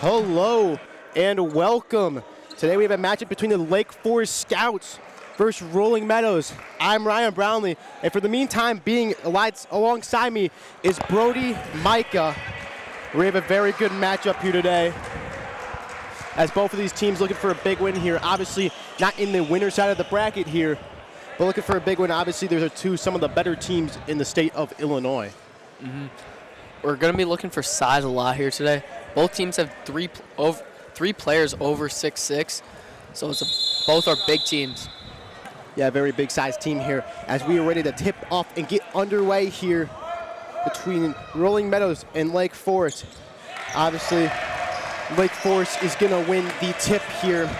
Hello and welcome. Today we have a matchup between the Lake Forest Scouts versus Rolling Meadows. I'm Ryan Brownlee, and for the meantime, being alongside me is Brody Micah. We have a very good matchup here today, as both of these teams looking for a big win here. Obviously, not in the winner side of the bracket here, but looking for a big win. Obviously, these are some of the better teams in the state of Illinois. We're going to be looking for size a lot here today. Both teams have three players over 6'6", so both are big teams. Yeah, very big size team here as we are ready to tip off and get underway here between Rolling Meadows and Lake Forest. Obviously, Lake Forest is going to win the tip here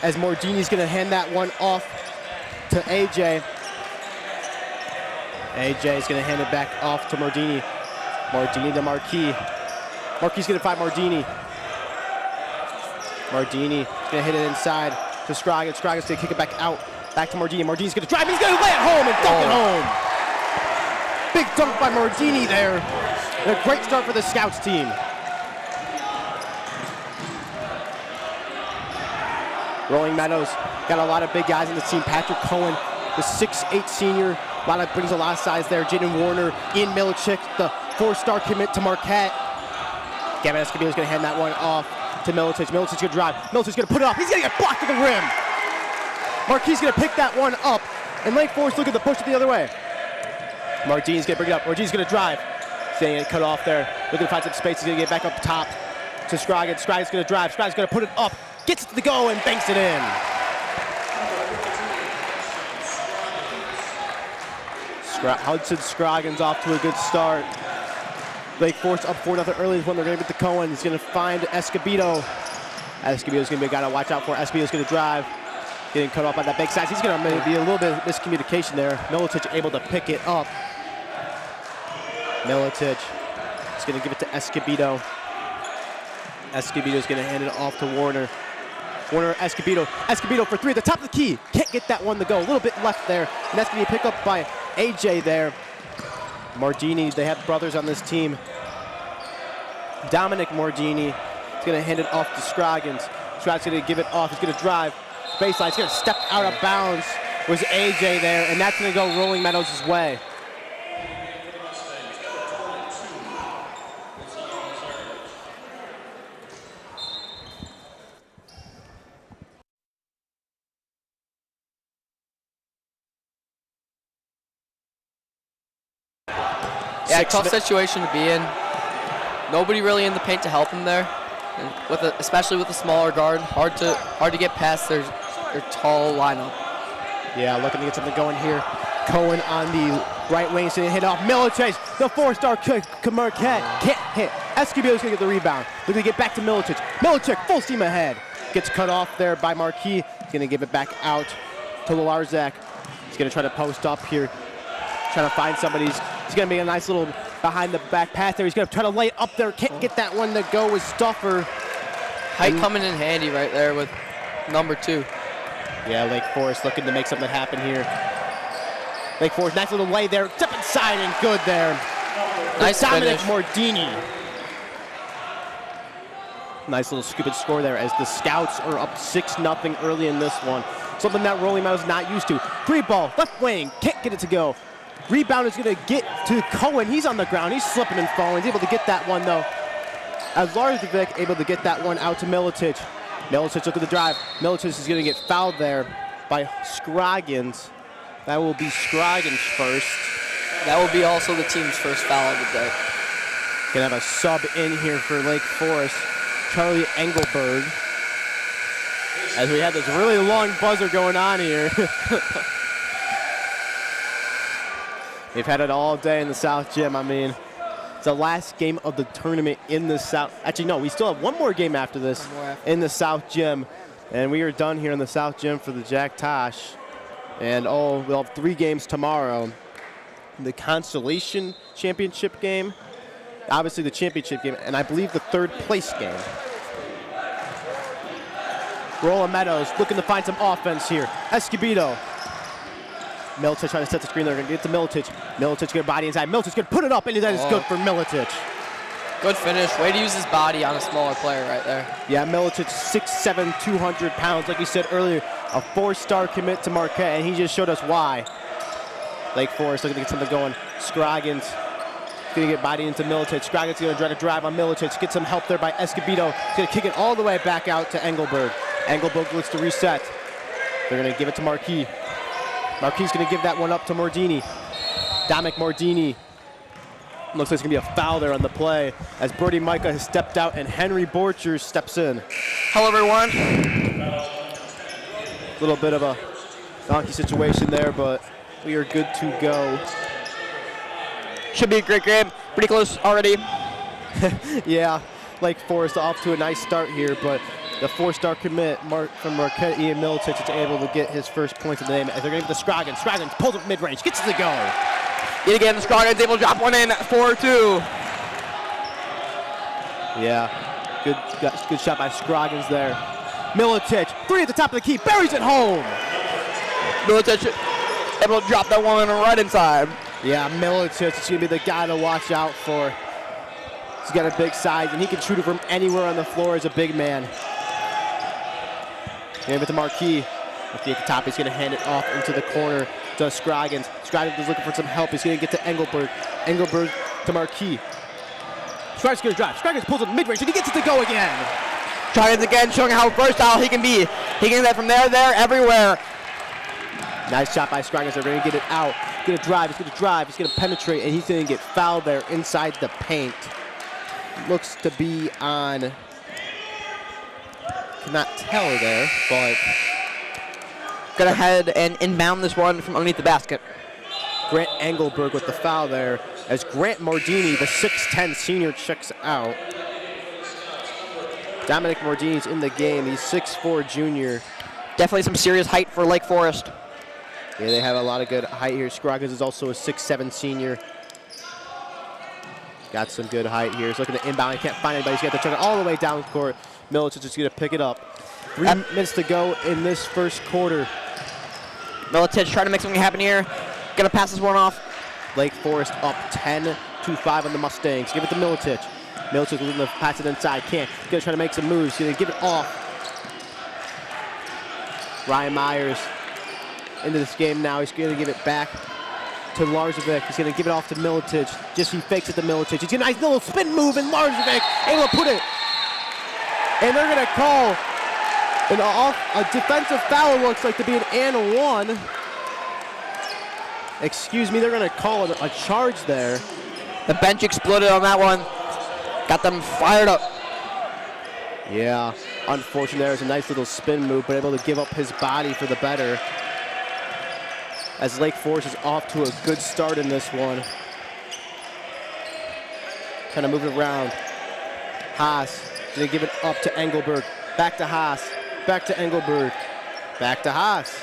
as Mordini's going to hand that one off to AJ. AJ is going to hand it back off to Mordini. Mordini to Marquis. Marquis going to find Mordini. Mordini going to hit it inside to Scroggins. Scroggins going to kick it back out. Back to Mordini. Mordini's going to drive. He's going to lay it home and dunk it home. Big dunk by Mordini there. And a great start for the Scouts team. Rolling Meadows got a lot of big guys in the team. Patrick Cohen, the 6'8" senior. Brings a lot of size there. Jaden Warner, Ian Milichik, the 4-star commit to Marquette. Gavin Escobedo's going to hand that one off to Milicic. Milicic's going to drive. Milicic's going to put it off. He's going to get blocked to the rim. Marquis is going to pick that one up. And Lake Forest looking to push it the other way. Martini's going to bring it up. Martini's going to drive. He's going to get cut off there. Looking to find some space. He's going to get back up top to Scroggins. Scroggins going to drive. Scroggins going to put it up. Gets it to the go and banks it in. Hudson Scroggins off to a good start. Lake Forest up 4-0 early is when they're going to get the Cohen. He's going to find Escobedo. Escobedo's going to be a guy to watch out for. Escobedo's going to drive. Getting cut off by that big size. He's going to be a little bit of miscommunication there. Militic able to pick it up. Militic is going to give it to Escobedo. Escobedo's going to hand it off to Warner. Warner, Escobedo. Escobedo for three at the top of the key. Can't get that one to go. A little bit left there. And that's going to be picked up by AJ there. Mordini, they have brothers on this team. Dominic Mordini is going to hand it off to Scroggins. Scroggins going to give it off. He's going to drive. Baseline. He's going to step out of bounds. Was AJ there, and that's going to go Rolling Meadows' way. Yeah, tough situation to be in. Nobody really in the paint to help him there, and especially with a smaller guard, hard to get past their tall lineup. Yeah, looking to get something going here. Cohen on the right wing, so they hit off Milic. The 4-star Marquette can't hit. Escobedo's gonna get the rebound. Looking to get back to Milic. Milic full steam ahead. Gets cut off there by Marquis. He's gonna give it back out to Larzak. He's gonna try to post up here, trying to find somebody. He's going to be a nice little behind-the-back pass there. He's going to try to lay it up there. Can't get that one to go with Stuffer. Height coming in handy right there with number 2. Yeah, Lake Forest looking to make something happen here. Lake Forest, nice little lay there. Step inside and good there. Nice Dominic finish. Mordini. Nice little scoop and score there as the Scouts are up 6-0 early in this one. Something that Rolling Meadows not used to. Free ball, left wing, can't get it to go. Rebound is going to get to Cohen. He's on the ground. He's slipping and falling. He's able to get that one, though. As Larzak able to get that one out to Militic. Militic looking to drive. Militic is going to get fouled there by Scroggins. That will be Scroggins first. That will be also the team's first foul of the day. Going to have a sub in here for Lake Forest. Charlie Engelberg. As we have this really long buzzer going on here. We've had it all day in the South Gym. I mean, it's the last game of the tournament in the South. Actually, no, we still have one more game after this in the South Gym. And we are done here in the South Gym for the Jack Tosh. And we'll have 3 games tomorrow. The Constellation Championship game, obviously the championship game, and I believe the 3rd place game. Rolling Meadows looking to find some offense here. Escobedo. Militic trying to set the screen there. Going to get to Militic. Militic going to body inside. Militic going to put it up, and that is good for Militic. Good finish. Way to use his body on a smaller player right there. Yeah, Milicic, 6'7", 200 pounds. Like we said earlier, a 4-star commit to Marquette, and he just showed us why. Lake Forest looking to get something going. Scroggins going to get body into Milicic. Scroggins going to try to drive on Milicic. Get some help there by Escobedo. He's going to kick it all the way back out to Engelberg. Engelberg looks to reset. They're going to give it to Marquis. Marquis going to give that one up to Mordini. Dominic Mordini. Looks like it's going to be a foul there on the play as Brody Micah has stepped out and Henry Borchers steps in. Hello, everyone. A little bit of a donkey situation there, but we are good to go. Should be a great game. Pretty close already. Yeah, Lake Forest off to a nice start here, but the 4-star commit from Marquette, Ian Milicic, is able to get his first points of the game as they're going to get the Scroggins. Scroggins pulls up mid-range, gets to the go. Yet again, Scroggins able to drop one in, 4-2. Yeah, good shot by Scroggins there. Milicic, 3 at the top of the key, buries it home. Milicic able to drop that one right inside. Yeah, Milicic is going to be the guy to watch out for. He's got a big size, and he can shoot it from anywhere on the floor as a big man. Give it to Marquis. Marquis at the top, he's going to hand it off into the corner to Scroggins. Scroggins is looking for some help. He's going to get to Engelberg. Engelberg to Marquis. Scroggins going to drive. Scroggins pulls up mid-range, and he gets it to go again. Scroggins again showing how versatile he can be. He can get that from there, everywhere. Nice shot by Scroggins. They're going to get it out. He's going to drive. He's going to drive. He's going to penetrate, and he's going to get fouled there inside the paint. Looks to be on, cannot tell there, but Gonna head and inbound this one from underneath the basket. Grant Engelberg with the foul there as Grant Mordini, the 6'10 senior, checks out. Dominic Mordini's in the game. He's 6'4 junior. Definitely some serious height for Lake Forest. Yeah, they have a lot of good height here. Scroggins is also a 6'7 senior. Got some good height here. He's looking to inbound. He can't find anybody. He's got to chuck it all the way down court. Milicic is just going to pick it up. 3 minutes to go in this first quarter. Milicic trying to make something happen here. Gonna pass this one off. Lake Forest up 10-5 on the Mustangs. Give it to Milicic. Milicic looking to pass it inside. Can't. He's going to try to make some moves. He's going to give it off. Ryan Myers into this game now. He's going to give it back to Larzovic. He's going to give it off to Milicic. Just he fakes it to Milicic. He's got a nice little spin move, and Larzovic able to put it. And they're going to call a defensive foul, looks like to be an and one. Excuse me, they're going to call a charge there. The bench exploded on that one. Got them fired up. Yeah, unfortunately, there's a nice little spin move, but able to give up his body for the better. As Lake Forest is off to a good start in this one. Kind of moving around. Haas going to give it up to Engelberg. Back to Haas. Back to Engelberg. Back to Haas.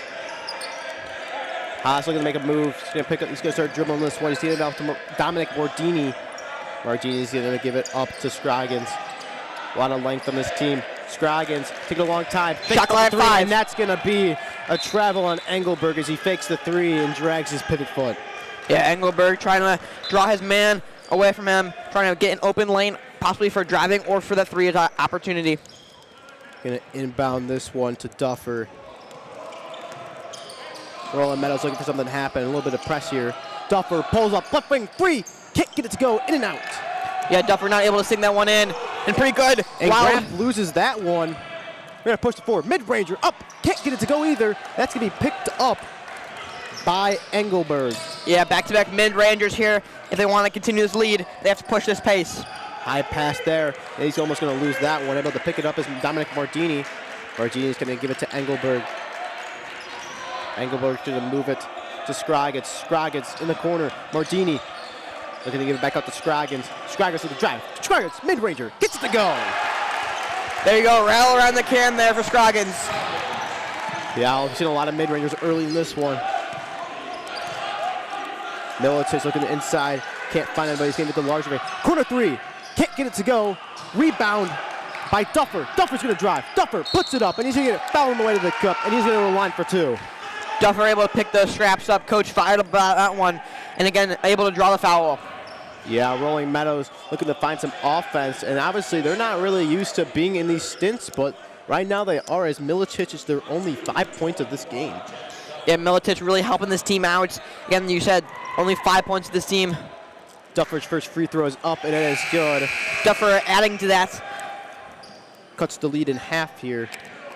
Haas looking to make a move. He's going to pick up. He's going to start dribbling this one. He's getting it off to Dominic Mordini. Mordini's going to give it up to Scroggins. A lot of length on this team. Scroggins taking a long time. Shot clock 5. And that's going to be a travel on Engelberg as he fakes the 3 and drags his pivot foot. Yeah, Engelberg trying to draw his man away from him, trying to get an open lane, possibly for driving or for that 3 opportunity. Going to inbound this one to Duffer. Roland Meadows looking for something to happen. A little bit of press here. Duffer pulls up, left wing 3. Can't get it to go, in and out. Yeah, Duffer not able to sing that one in. And pretty good. And wow. Graf loses that one. We're going to push the forward. Mid-ranger up. Can't get it to go either. That's going to be picked up by Engelberg. Yeah, back-to-back mid-rangers here. If they want to continue this lead, they have to push this pace. High pass there. And he's almost going to lose that one. Able to pick it up is Dominic Mordini. Mordini's going to give it to Engelberg. Engelberg's going to move it to Scroggins. Scroggins in the corner. Mordini looking to give it back up to Scroggins. Scroggins with the drive. Scroggins, mid-ranger, gets it to go. There you go, rail around the can there for Scroggins. Yeah, we've seen a lot of mid-rangers early in this one. Milicic looking to inside. Can't find anybody. He's going to get the large ring. Corner 3. Can't get it to go. Rebound by Duffer. Duffer's going to drive. Duffer puts it up, and he's going to get it fouled on the way to the cup, and he's going to line for 2. Duffer able to pick the straps up. Coach fired about that one. And again, able to draw the foul. Yeah, Rolling Meadows looking to find some offense, and obviously they're not really used to being in these stints, but right now they are, as Milicic is their only 5 points of this game. Yeah, Milicic really helping this team out. Again, you said only 5 points to this team. Duffer's first free throw is up, and it is good. Duffer adding to that. Cuts the lead in half here,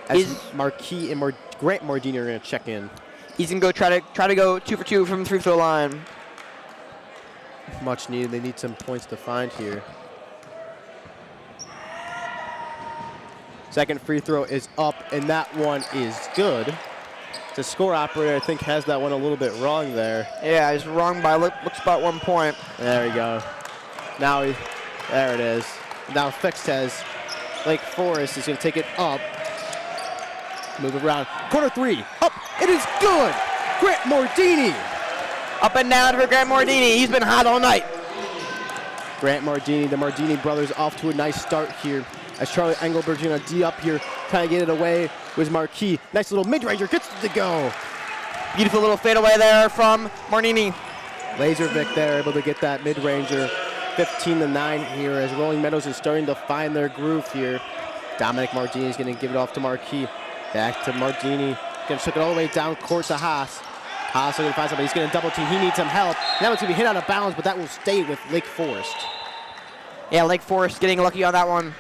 as Marquis and Grant Mardini are going to check in. He's going to go try to go 2 for 2 from the free throw line. Much needed. They need some points to find here. Second free throw is up, and that one is good. The score operator, I think, has that one a little bit wrong there. Yeah, he's wrong by looks about 1 point. There we go. Now there it is. Now Fix says Lake Forest is going to take it up. Move it around. Corner three. Up. It is good. Grant Mardini. Up and down for Grant Mardini. He's been hot all night. Grant Mardini, the Mardini brothers, off to a nice start here. As Charlie Engelberg's going to D up here, trying to get it away with Marquis. Nice little mid-ranger, gets it to go. Beautiful little fadeaway there from Mardini. Laservic there, able to get that mid-ranger. 15-9 here as Rolling Meadows is starting to find their groove here. Dominic Mardini is going to give it off to Marquis. Back to Mardini. Going to took it all the way down court to Haas. Haas going to find somebody. He's going to double team. He needs some help. That one's going to be hit out of bounds, but that will stay with Lake Forest. Yeah, Lake Forest getting lucky on that one.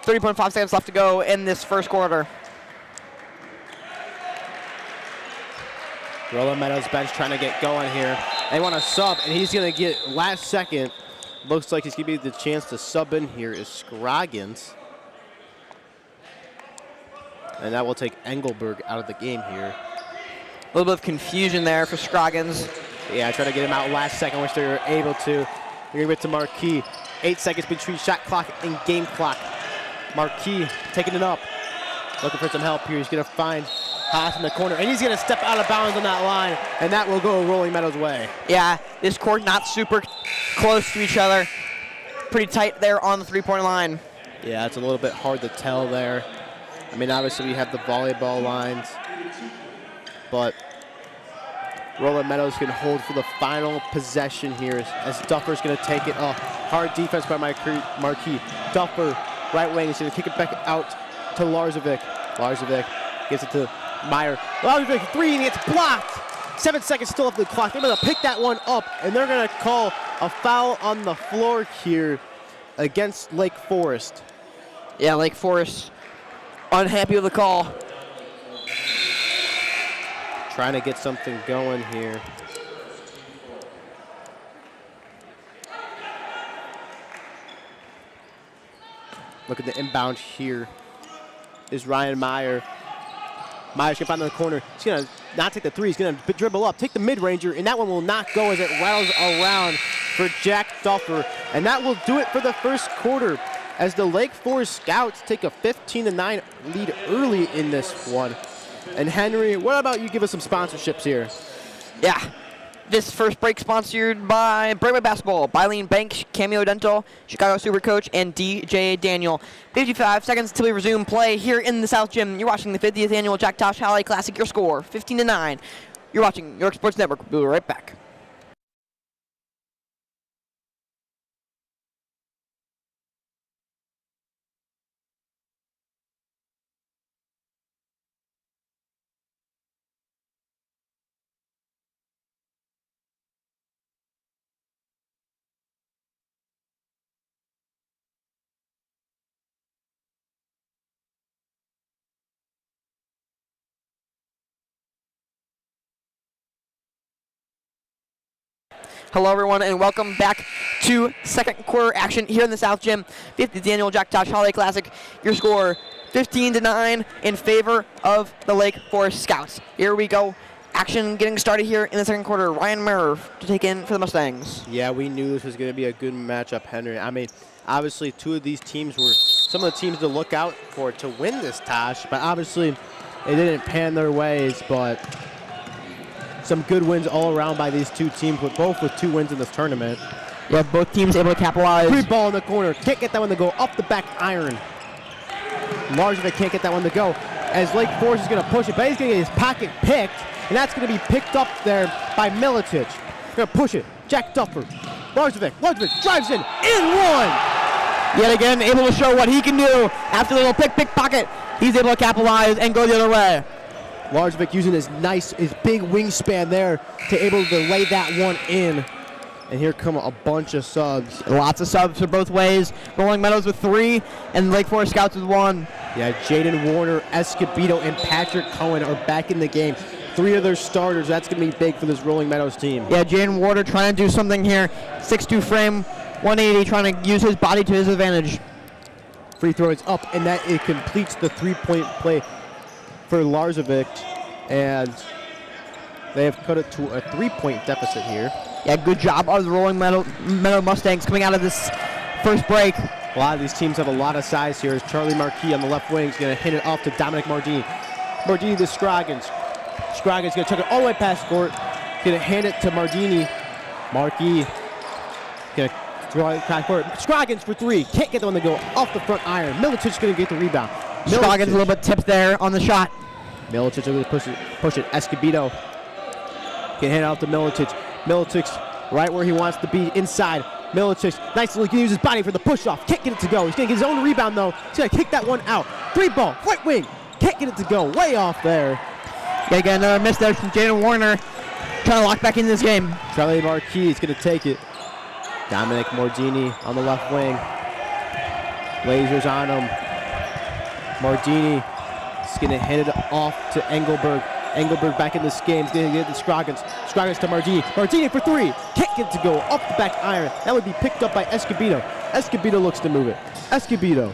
30.5 seconds left to go in this first quarter. Rolling Meadows bench trying to get going here. They want to sub, and he's going to get last second. Looks like he's going to be the chance to sub in here is Scroggins. And that will take Engelberg out of the game here. A little bit of confusion there for Scroggins. Yeah, try to get him out last second, which they were able to. They're going to give it to Marquis. 8 seconds between shot clock and game clock. Marquis taking it up. Looking for some help here. He's going to find Haas in the corner, and he's going to step out of bounds on that line, and that will go Rolling Meadows' way. Yeah, this court not super close to each other. Pretty tight there on the three-point line. Yeah, it's a little bit hard to tell there. I mean, obviously we have the volleyball lines, but Rolling Meadows can hold for the final possession here as Duffer's going to take it off. Hard defense by Marquis. Duffer, right wing, is going to kick it back out to Larzovic. Larzovic gets it to Meyer. Larzovic, three, and it's blocked. 7 seconds still off the clock. They're going to pick that one up, and they're going to call a foul on the floor here against Lake Forest. Yeah, Lake Forest unhappy with the call. Trying to get something going here. Look at the inbound here. Is Ryan Meyer. Meyer's going to find in the corner. He's going to not take the three. He's going to dribble up, take the mid-ranger, and that one will not go as it rattles around for Jack Duffer. And that will do it for the first quarter as the Lake Forest Scouts take a 15-9 lead early in this one. And Henry, what about you give us some sponsorships here? Yeah. This first break sponsored by Breakaway Basketball, Bylene Bank, Cameo Dental, Chicago Supercoach, and DJ Daniel. 55 seconds till we resume play here in the South Gym. You're watching the 50th Annual Jack Tosh Holiday Classic. Your score, 15-9. You're watching New York Sports Network. We'll be right back. Hello, everyone, and welcome back to second quarter action here in the South Gym. 50th Annual Jack Tosh Holiday Classic. Your score, 15-9 in favor of the Lake Forest Scouts. Here we go. Action getting started here in the second quarter. Ryan Meyer to take in for the Mustangs. Yeah, we knew this was going to be a good matchup, Henry. I mean, obviously, two of these teams were some of the teams to look out for to win this Tosh, but obviously, it didn't pan their ways, but some good wins all around by these two teams, with both with 2 wins in this tournament. Yeah, both teams able to capitalize. Free ball in the corner. Can't get that one to go. Up the back iron. Larzovic can't get that one to go as Lake Forest is going to push it, but he's going to get his pocket picked, and that's going to be picked up there by Milicic. Going to push it. Jack Duffer Larzovic drives in one. Yet again, able to show what he can do after the little pickpocket. He's able to capitalize and go the other way. Larzovic using his big wingspan there to able to lay that one in. And here come a bunch of subs. Lots of subs for both ways. Rolling Meadows with 3 and Lake Forest Scouts with 1. Yeah, Jaden Warner, Escobedo, and Patrick Cohen are back in the game. 3 of their starters. That's going to be big for this Rolling Meadows team. Yeah, Jaden Warner trying to do something here. 6'2" frame, 180, trying to use his body to his advantage. Free throw is up, and that it completes the 3-point play for Larzovic, and they have cut it to a 3-point deficit here. Yeah, good job of the Rolling Meadow Mustangs coming out of this first break. A lot of these teams have a lot of size here. As Charlie Marquis on the left wing is going to hit it off to Dominic Mardini. Mardini to Scroggins. Scroggins going to chuck it all the way past court. Going to hand it to Mardini. Marquis going to throw it past court. Scroggins for 3. Can't get the one to go off the front iron. Milicic going to get the rebound. Scroggins a little bit tipped there on the shot. Milicic going to push it. Escobedo can hand it off to Milicic. Milicic's right where he wants to be, inside. Milicic nicely can use his body for the push-off. Can't get it to go. He's going to get his own rebound, though. He's going to kick that one out. 3-ball, right wing. Can't get it to go. Way off there. Yeah, again, another miss there from Jaden Warner. Trying to lock back into this game. Charlie Marquis is going to take it. Dominic Mardini on the left wing. Lasers on him. Mardini is going to hand it off to Engelberg. Engelberg back in this game. He's going to get it to Scroggins. Scroggins to Mardini. Mardini for 3. Can't get it to go. Off the back iron. That would be picked up by Escobedo. Escobedo looks to move it. Escobedo.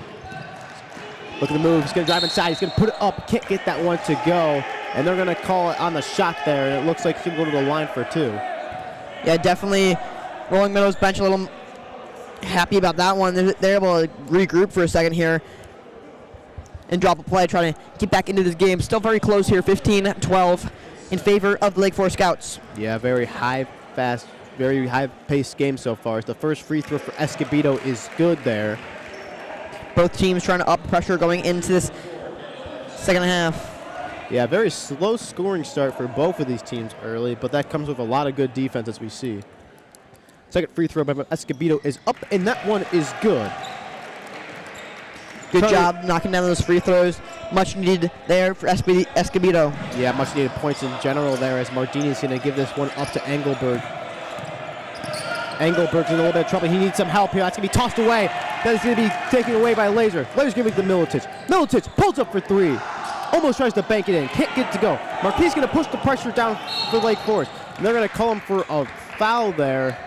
Look at the move. He's going to drive inside. He's going to put it up. Can't get that one to go. And they're going to call it on the shot there. And it looks like he's going to go to the line for 2. Yeah, definitely Rolling Meadows bench a little happy about that one. They're able to regroup for a second here and drop a play, trying to get back into this game. Still very close here, 15-12 in favor of the Lake Forest Scouts. Yeah, very high, fast, very high-paced game so far. The first free throw for Escobedo is good there. Both teams trying to up pressure going into this second half. Yeah, very slow scoring start for both of these teams early, but that comes with a lot of good defense as we see. Second free throw by Escobedo is up, and that one is good. Good job knocking down those free throws. Much needed there for Escobedo. Yeah, much needed points in general there as Mardini is going to give this one up to Engelberg. Engelberg's in a little bit of trouble. He needs some help here. That's going to be tossed away. That is going to be taken away by Laser. Laser's giving it to Milicic. Milicic pulls up for 3. Almost tries to bank it in. Can't get it to go. Marquis is going to push the pressure down for Lake Forest. And they're going to call him for a foul there.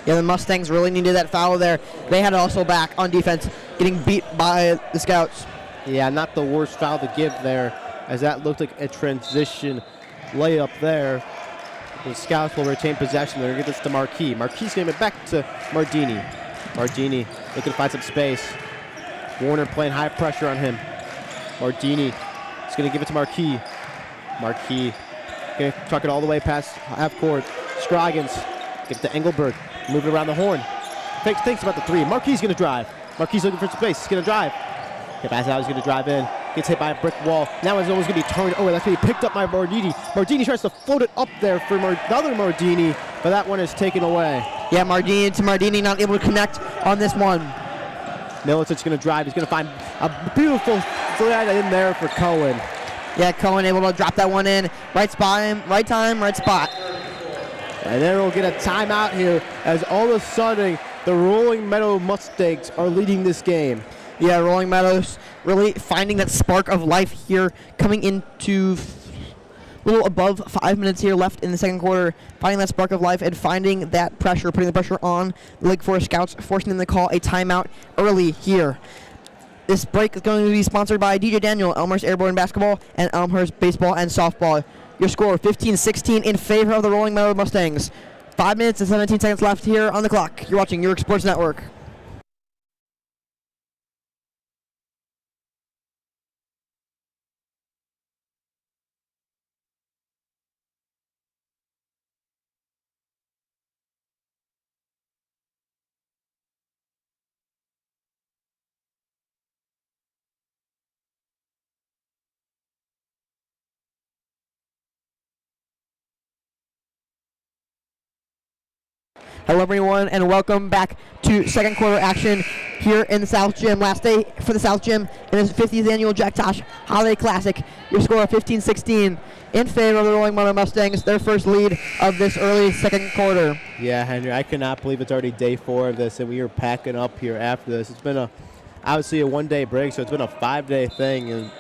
Yeah, the Mustangs really needed that foul there. They had also back on defense, getting beat by the Scouts. Yeah, not the worst foul to give there, as that looked like a transition layup there. The Scouts will retain possession. They're going to get this to Marquis. Marquis giving it back to Mardini. Mardini looking to find some space. Warner playing high pressure on him. Mardini is going to give it to Marquis. Marquis going to truck it all the way past half court. Scroggins give it to Engelberg. Move it around the horn. Thinks about the 3. Marquis is going to drive. Marquis looking for space. He's going to drive. Okay, pass out. He's going to drive in. Gets hit by a brick wall. Now it's almost going to be turned over. That's going to be picked up by Mardini. Mardini tries to float it up there for the other Mardini, but that one is taken away. Yeah, Mardini to Mardini, not able to connect on this one. Milicic's going to drive. He's going to find a beautiful slide in there for Cohen. Yeah, Cohen able to drop that one in. Right spot, right time, right spot. And then we'll get a timeout here as all of a sudden the Rolling Meadow Mustangs are leading this game. Yeah, Rolling Meadows really finding that spark of life here, coming into a little above 5 minutes here left in the second quarter, finding that spark of life and finding that pressure, putting the pressure on the Lake Forest Scouts, forcing them to call a timeout early here. This break is going to be sponsored by DJ Daniel, Elmhurst Airborne Basketball, and Elmhurst Baseball and Softball. Your score, 15-16 in favor of the Rolling Meadow Mustangs. 5 minutes and 17 seconds left here on the clock. You're watching York Sports Network. Hello everyone and welcome back to second quarter action here in the South Gym. Last day for the South Gym in this 50th annual Jack Tosh Holiday Classic. Your score of 15-16 in favor of the Rolling Meadows Mustangs, their first lead of this early second quarter. Yeah, Henry, I cannot believe it's already day 4 of this and we are packing up here after this. It's been obviously a one-day break, so it's been a 5-day thing, and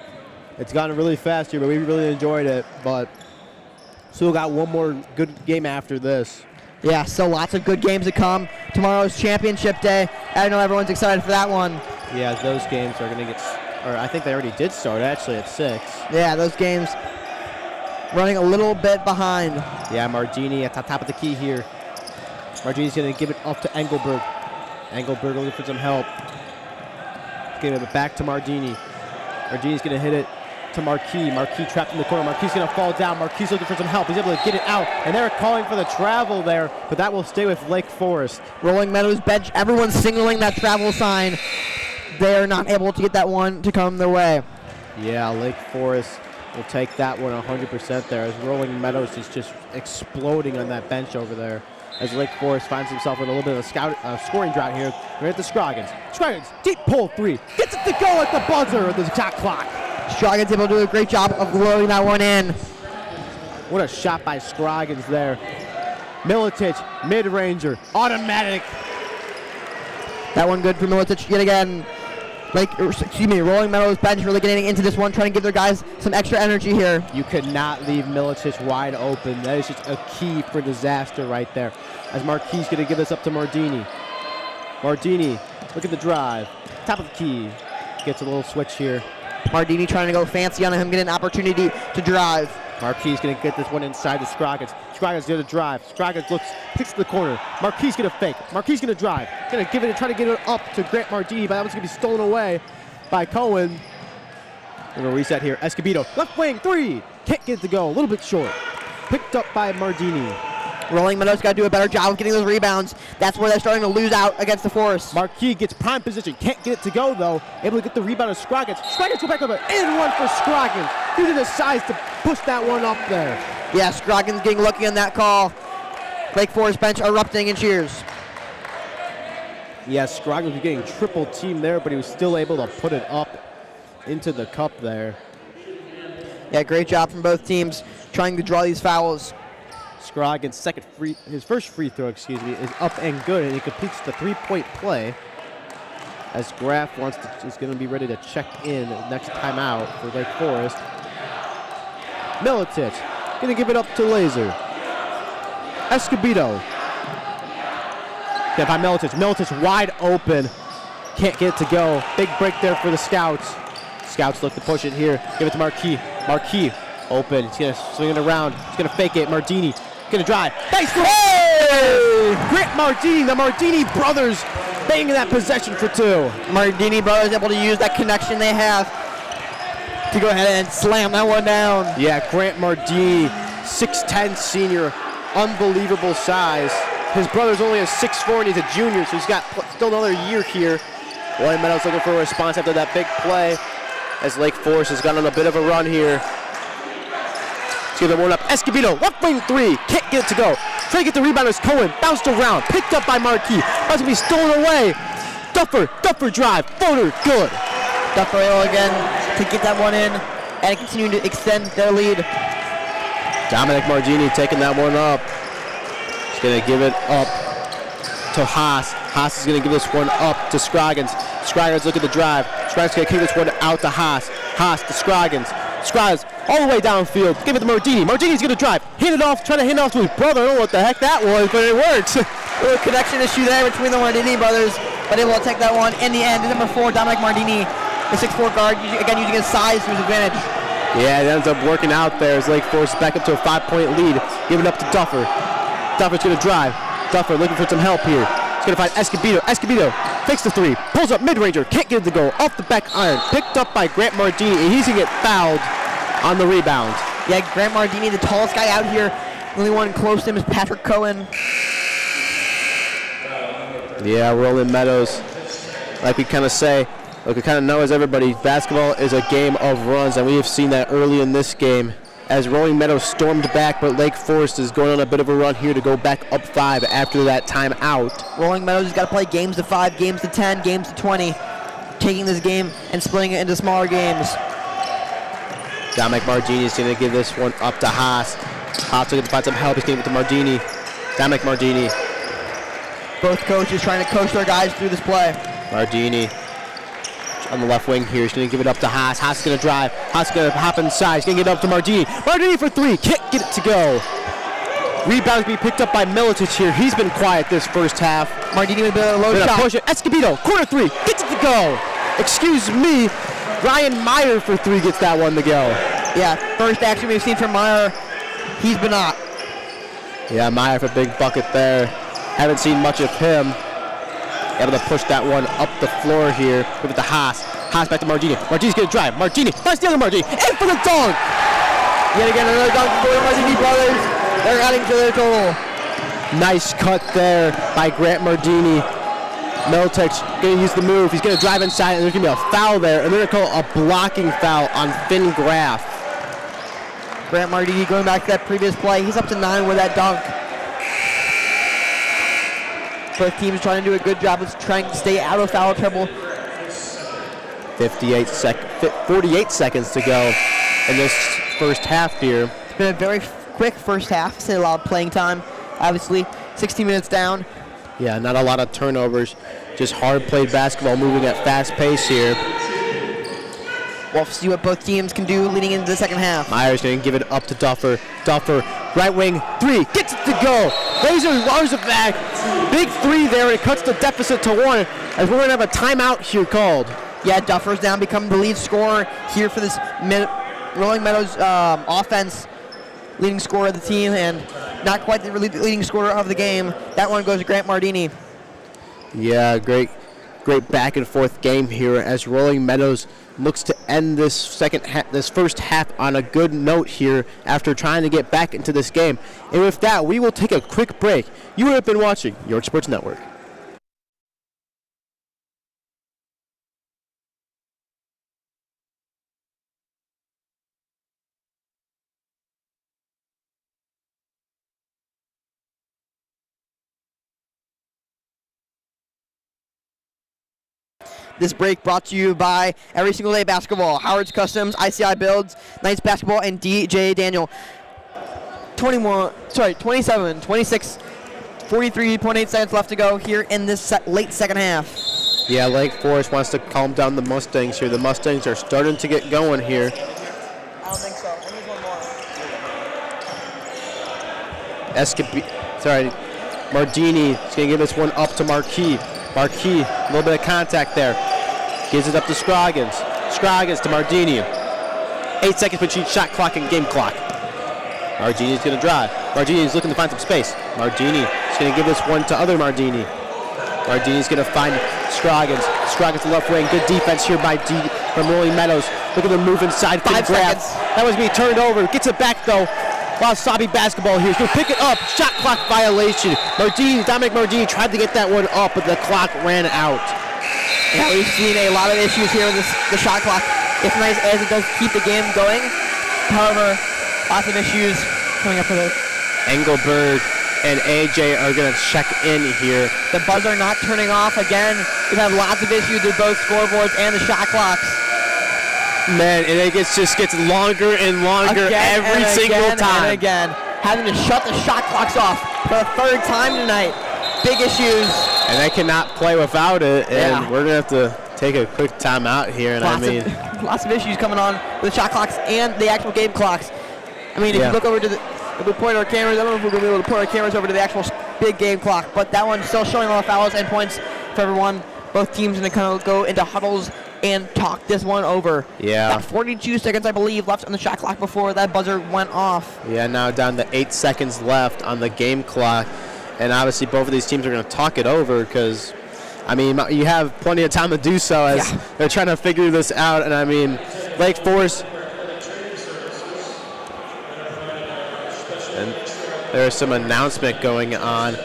it's gotten really fast here, but we really enjoyed it. But still got one more good game after this. Yeah, so lots of good games to come. Tomorrow's championship day. I know everyone's excited for that one. Yeah, those games are going to get, or I think they already did start actually at 6. Yeah, those games running a little bit behind. Yeah, Mardini at the top of the key here. Mardini's going to give it up to Engelberg. Engelberg looking for some help. Giving it back to Mardini. Mardini's going to hit it to Marquis. Marquis trapped in the corner. Marquis going to fall down. Marquis looking for some help. He's able to get it out. And they're calling for the travel there, but that will stay with Lake Forest. Rolling Meadows bench. Everyone's signaling that travel sign. They're not able to get that one to come their way. Yeah, Lake Forest will take that one 100% there, as Rolling Meadows is just exploding on that bench over there. As Lake Forest finds himself in a little bit of a scoring drought here. We're at the Scroggins. Scroggins, deep pull 3. Gets it to go at the buzzer of the shot clock. Scroggins able to do a great job of loading that one in. What a shot by Scroggins there. Milicic, mid-ranger, automatic. That one good for Milicic yet again. Rolling Meadows bench really getting into this one, trying to give their guys some extra energy here. You could not leave Milicic wide open. That is just a key for disaster right there. As Marquis going to give this up to Mardini. Mardini, look at the drive. Top of the key. Gets a little switch here. Mardini trying to go fancy on him, getting an opportunity to drive. Marquis going to get this one inside to Scroggins. Scroggins going to drive. Scroggins kicks to the corner. Marquis going to fake. Marquis going to drive. Going to give it and try to get it up to Grant Mardini, but that one's going to be stolen away by Cohen. We're going to reset here. Escobedo, left wing 3. Can't get it to go. A little bit short. Picked up by Mardini. Rolling Meadows got to do a better job of getting those rebounds. That's where they're starting to lose out against the Forest. Marquis gets prime position. Can't get it to go, though. Able to get the rebound of Scroggins. Scroggins go back over. And one for Scroggins. Due to the size to push that one up there. Yeah, Scroggins getting lucky on that call. Lake Forest bench erupting in cheers. Yeah, Scroggins was getting triple teamed there, but he was still able to put it up into the cup there. Yeah, great job from both teams trying to draw these fouls. Scroggins' his first free throw, is up and good, and he completes the 3-point play. As Graf is going to be ready to check in next timeout for Lake Forest. Milicic going to give it up to Laser. Escobedo. Get by Milicic. Milicic wide open. Can't get it to go. Big break there for the Scouts. Scouts look to push it here. Give it to Marquis. Marquis open. He's going to swing it around. He's going to fake it. Mardini going to drive. Nice throw. Grant Mardini. The Mardini brothers banging that possession for 2. Mardini brothers able to use that connection they have to go ahead and slam that one down. Yeah, Grant Mardini, 6'10 senior, unbelievable size. His brother's only a 6'4 and he's a junior, so he's got still another year here. Rolling Meadows looking for a response after that big play, as Lake Forest has gone on a bit of a run here. Let's give it one up. Escobedo, left wing 3, can't get it to go. Trying to get the rebound as Cohen, bounced around, picked up by Marquis. About to be stolen away. Duffer drive, floater, good. Duffer again to get that one in and continue to extend their lead. Dominic Mardini taking that one up. He's going to give it up to Haas. Haas is going to give this one up to Scroggins. Scroggins look at the drive. Scroggins going to kick this one out to Haas. Haas to Scroggins. Scroggins all the way downfield. Give it to Mardini. Mardini's going to drive. Hit it off. Trying to hit it off to his brother. I don't know what the heck that was, but it works. A little connection issue there between the Mardini brothers, but able to take that one in the end. Number 4, Dominic Mardini, the 6'4 guard, again using his size to his advantage. Yeah, it ends up working out there as Lake Forest back up to a 5-point lead. Give it up to Duffer. Duffer's going to drive. Duffer looking for some help here. He's going to find Escobedo. Escobedo fakes the 3. Pulls up mid-ranger. Can't get it to go. Off the back iron. Picked up by Grant Mardini. And he's going to get fouled on the rebound. Yeah, Grant Mardini, the tallest guy out here. The only one close to him is Patrick Cohen. Yeah, Rolling Meadows. Like we kind of say, like we kind of know as everybody, basketball is a game of runs, and we have seen that early in this game. as Rolling Meadows stormed back, but Lake Forest is going on a bit of a run here to go back up 5 after that timeout. Rolling Meadows has got to play games to 5, games to 10, games to 20, taking this game and splitting it into smaller games. Dominic Margini is going to give this one up to Haas. Haas looking to find some help. He's going to give it to Margini. Dominic Margini. Both coaches trying to coach their guys through this play. Margini on the left wing here. He's going to give it up to Haas. Haas is going to drive. Haas is going to hop inside. He's going to get it up to Margini. Margini for 3. Can't get it to go. Rebounds being picked up by Milicic here. He's been quiet this first half. Margini with a low shot. Push it. Escobedo, corner 3. Gets it to go. Excuse me. Ryan Meyer for 3 gets that one to go. Yeah, first action we've seen from Meyer. He's been hot. Yeah, Meyer for a big bucket there. Haven't seen much of him. Able to push that one up the floor here. Give it to Haas. Haas back to Margini. Margini's going to drive. Margini. That's the other Margini. In for the dunk. Yet again, another dunk for the Margini brothers. They're adding to their total. Nice cut there by Grant Margini. Milicic going to use the move. He's going to drive inside, and there's going to be a foul there, and they're going to call a blocking foul on Finn Graff. Grant Margini going back to that previous play. He's up to 9 with that dunk. Both teams trying to do a good job of trying to stay out of foul trouble. 48 seconds to go in this first half here. It's been a very quick first half. It's a lot of playing time, obviously. 16 minutes down. Yeah, not a lot of turnovers. Just hard-played basketball moving at fast pace here. We'll see what both teams can do leading into the second half. Myers going to give it up to Duffer. Duffer, right wing, 3, gets it to go. Razor runs it back. Big 3 there, and it cuts the deficit to 1, as we're going to have a timeout here called. Yeah, Duffer's now become the lead scorer here for this Rolling Meadows offense. Leading scorer of the team, and not quite the leading scorer of the game. That one goes to Grant Margini. Yeah, great back and forth game here as Rolling Meadows looks to end this first half on a good note here after trying to get back into this game. And with that, we will take a quick break. You have been watching York Sports Network. This break brought to you by Every Single Day Basketball, Howard's Customs, ICI Builds, Knights Basketball, and DJ Daniel. 26, 43.8 seconds left to go here in this late second half. Yeah, Lake Forest wants to calm down the Mustangs here. The Mustangs are starting to get going here. I don't think so. I need one more. Margini is going to give this one up to Marquis. Marquis, a little bit of contact there. Gives it up to Scroggins. Scroggins to Margini. 8 seconds between shot clock and game clock. Margini's going to drive. Margini's looking to find some space. Margini is going to give this one to other Margini. Margini's going to find Scroggins. Scroggins to left wing. Good defense here by from Rolling Meadows. Look at the move inside. 5 seconds. That was being turned over. Gets it back though. Wasabi basketball here. He's going to pick it up. Shot clock violation. Dominic Margini tried to get that one up, but the clock ran out. Yeah, we've seen a lot of issues here with the shot clock. It's nice as it does keep the game going. However, lots of issues coming up with it. Engelberg and AJ are going to check in here. The buzzer not turning off again. We've had lots of issues with both scoreboards and the shot clocks. Man, and it just gets longer and longer every single time. And again, having to shut the shot clocks off for the 3rd time tonight. Big issues. And they cannot play without it, and we're going to have to take a quick timeout here. And lots of issues coming on with the shot clocks and the actual game clocks. I mean, if you look over to if we point our cameras, I don't know if we're going to be able to point our cameras over to the actual big game clock, but that one's still showing all the fouls and points for everyone. Both teams going to kind of go into huddles and talk this one over. Yeah. Got 42 seconds, I believe, left on the shot clock before that buzzer went off. Yeah, now down to 8 seconds left on the game clock. And obviously both of these teams are going to talk it over because, I mean, you have plenty of time to do so as they're trying to figure this out. And, I mean, Lake Forest, and there's some announcement going on.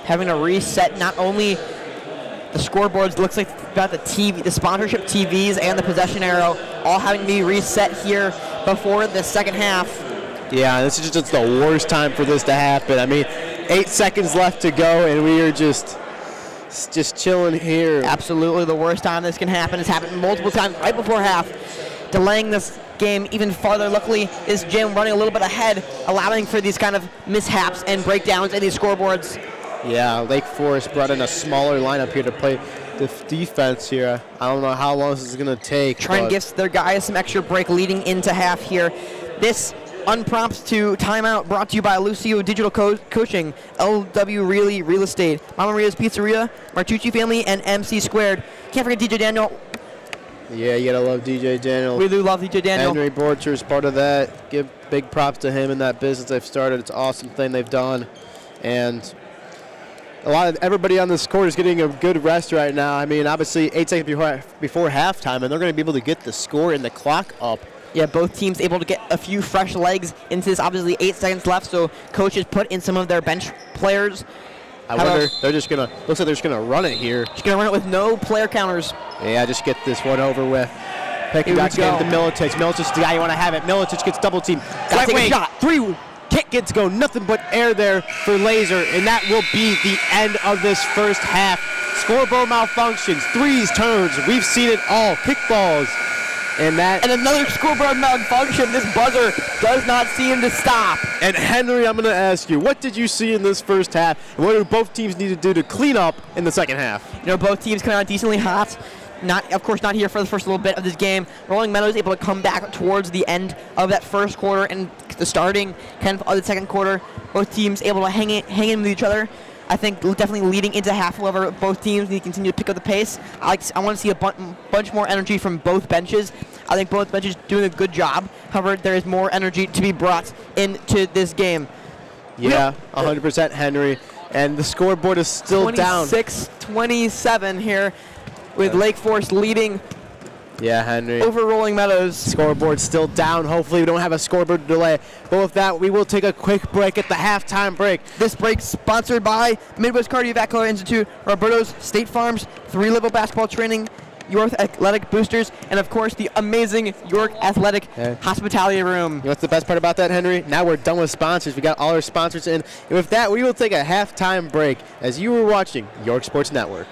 Having to reset not only the scoreboards, looks like we've got the sponsorship TVs and the possession arrow all having to be reset here before the second half. Yeah, this is just the worst time for this to happen. I mean, 8 seconds left to go, and we are just chilling here. Absolutely the worst time this can happen. It's happened multiple times right before half, delaying this game even farther. Luckily, this gym running a little bit ahead, allowing for these kind of mishaps and breakdowns in these scoreboards. Yeah, Lake Forest brought in a smaller lineup here to play the defense here. I don't know how long this is going to take. Try and give their guys some extra break leading into half here. This unprompted to timeout brought to you by Lucio Digital Coaching, LW Really Real Estate, Mama Maria's Pizzeria, Martucci Family, and MC Squared. Can't forget DJ Daniel. Yeah, you gotta love DJ Daniel. We do love DJ Daniel. Henry Borchers, part of that. Give big props to him and that business they've started. It's an awesome thing they've done. And everybody on this court is getting a good rest right now. I mean, obviously 8 seconds before halftime, and they're going to be able to get the score and the clock up. Yeah, both teams able to get a few fresh legs into this. Obviously 8 seconds left, so coaches put in some of their bench players. I wonder, they're just going to, looks like they're just going to run it here. Just going to run it with no player counters. Yeah, just get this one over with. Picking back to Milicic. Milicic is the guy you want to have it. Milicic gets double team. Right wing shot. 3. Can't get to go. Nothing but air there for Laser, and that will be the end of this first half. Scoreboard malfunctions, threes, turns. We've seen it all. Kickballs. And another scoreboard malfunction. This buzzer does not seem to stop. And Henry, I'm going to ask you, what did you see in this first half, and what do both teams need to do to clean up in the second half? You know, both teams coming out decently hot. Of course, not here for the first little bit of this game. Rolling Meadows able to come back towards the end of that first quarter and the starting kind of the second quarter. Both teams able to hang in with each other. I think definitely leading into half, however, both teams need to continue to pick up the pace. I want to see a bunch more energy from both benches. I think both benches doing a good job. However, there is more energy to be brought into this game. Yeah, 100% Henry. And the scoreboard is still down. 26-27 here with Lake Forest leading. Yeah, Henry. Over Rolling Meadows. Scoreboard still down. Hopefully we don't have a scoreboard delay. But with that, we will take a quick break at the halftime break. This break sponsored by Midwest Cardiovascular Institute, Roberto's, State Farms, 3-level basketball training, York Athletic Boosters, and of course the amazing York Athletic Hospitality Room. You know what's the best part about that, Henry? Now we're done with sponsors. We got all our sponsors in. And with that, we will take a halftime break as you were watching York Sports Network.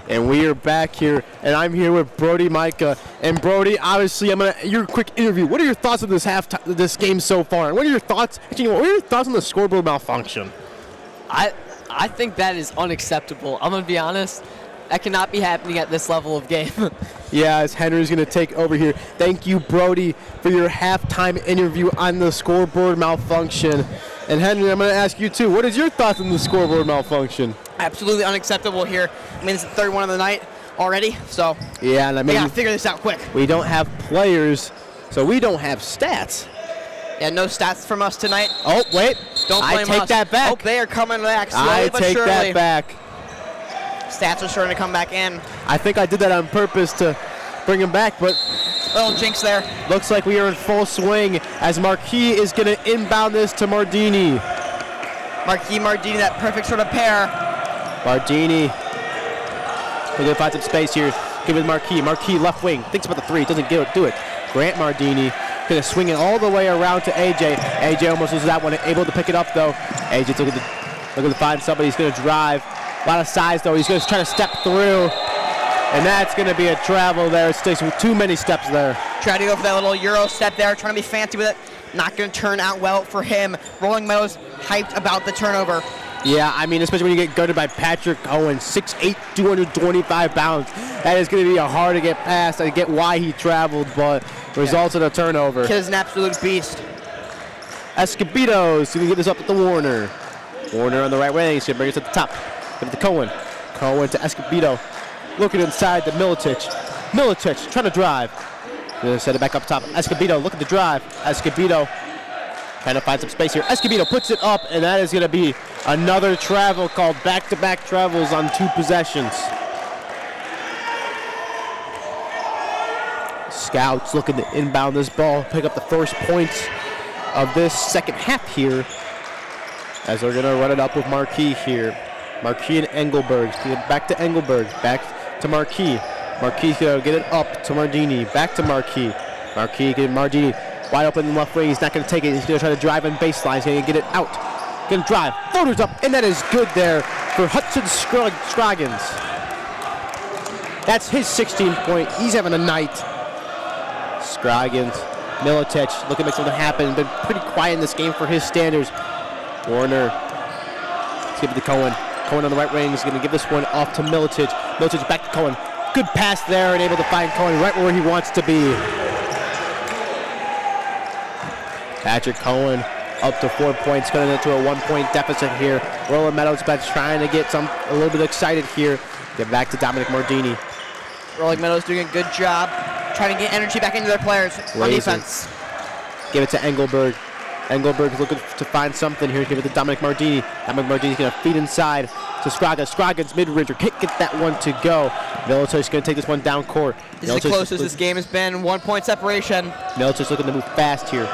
And we are back here, and I'm here with Brody Micah. And Brody, obviously, your quick interview. What are your thoughts on this game so far? And what are your thoughts? Actually, what are your thoughts on the scoreboard malfunction? I think that is unacceptable. I'm gonna be honest. That cannot be happening at this level of game. Yeah, as Henry's going to take over here. Thank you, Brody, for your halftime interview on the scoreboard malfunction. And Henry, I'm going to ask you too. What is your thoughts on the scoreboard malfunction? Absolutely unacceptable here. I mean, it's the third one of the night already, so yeah, and I mean, we gotta figure this out quick. We don't have players, so we don't have stats. Yeah, no stats from us tonight. Oh, wait. Don't blame us. I take that back. Oh, they are coming back slowly I but take surely. that back. Stats are starting to come back in. I think I did that on purpose to bring him back, but little jinx there. Looks like we are in full swing as Marquis is going to inbound this to Mardini. Mardini, that perfect sort of pair. Mardini. We're going to find some space here. Give it to Marquis. Marquis left wing. Thinks about the three. Doesn't do it. Grant Mardini. Going to swing it all the way around to AJ. AJ almost loses that one. Able to pick it up, though. AJ's looking to find somebody. He's going to drive. A lot of size, though. He's going to try to step through. And that's going to be a travel there. It sticks with too many steps there. Trying to go for that little Euro step there. Trying to be fancy with it. Not going to turn out well for him. Rolling Meadows hyped about the turnover. Yeah, I mean, especially when you get guarded by Patrick Cohen, 6'8", 225 pounds. That is going to be hard to get past. I get why he traveled, but results in a turnover. Kid is an absolute beast. Escobedo's going to get this up to Warner. Warner on the right wing. He's going to bring it to the top. Give it to Cohen. Cohen to Escobedo. Looking inside to Milicic. Milicic trying to drive. Going to set it back up top. Escobedo looking to drive. Escobedo trying to find some space here. Escobedo puts it up, and that is going to be another travel called back-to-back travels on 2 possessions. Scouts looking to inbound this ball, pick up the first points of this second half here, as they're going to run it up with Marquis here. Marquis and Engelberg. Back to Engelberg. Back to Marquis. Marquis going to get it up to Mardini. Back to Marquis. Marquis getting Mardini wide open in the left wing. He's not going to take it. He's going to try to drive on baseline. He's going to get it out. Going to drive. Floaters up. And that is good there for Hudson Scroggins. That's his 16th point. He's having a night. Scroggins. Milicic looking to make something happen. Been pretty quiet in this game for his standards. Warner. Let's give it to Cohen. Cohen on the right wing is going to give this one off to Milicic. Milicic back to Cohen. Good pass there and able to find Cohen right where he wants to be. Patrick Cohen up to 4 points, cutting into a 1-point deficit here. Rolling Meadows bench trying to get a little bit excited here. Get back to Dominic Mardini. Rolling Meadows doing a good job trying to get energy back into their players on defense. Give it to Engelberg. Engelberg is looking to find something here. Give it to Dominic Mardini. Dominic Mardini's going to feed inside to Scroggins. Scroggins mid-ranger. Can't get that one to go. Milicic's going to take this one down court. This is the closest this game has been. 1-point separation. Milicic's looking to move fast here.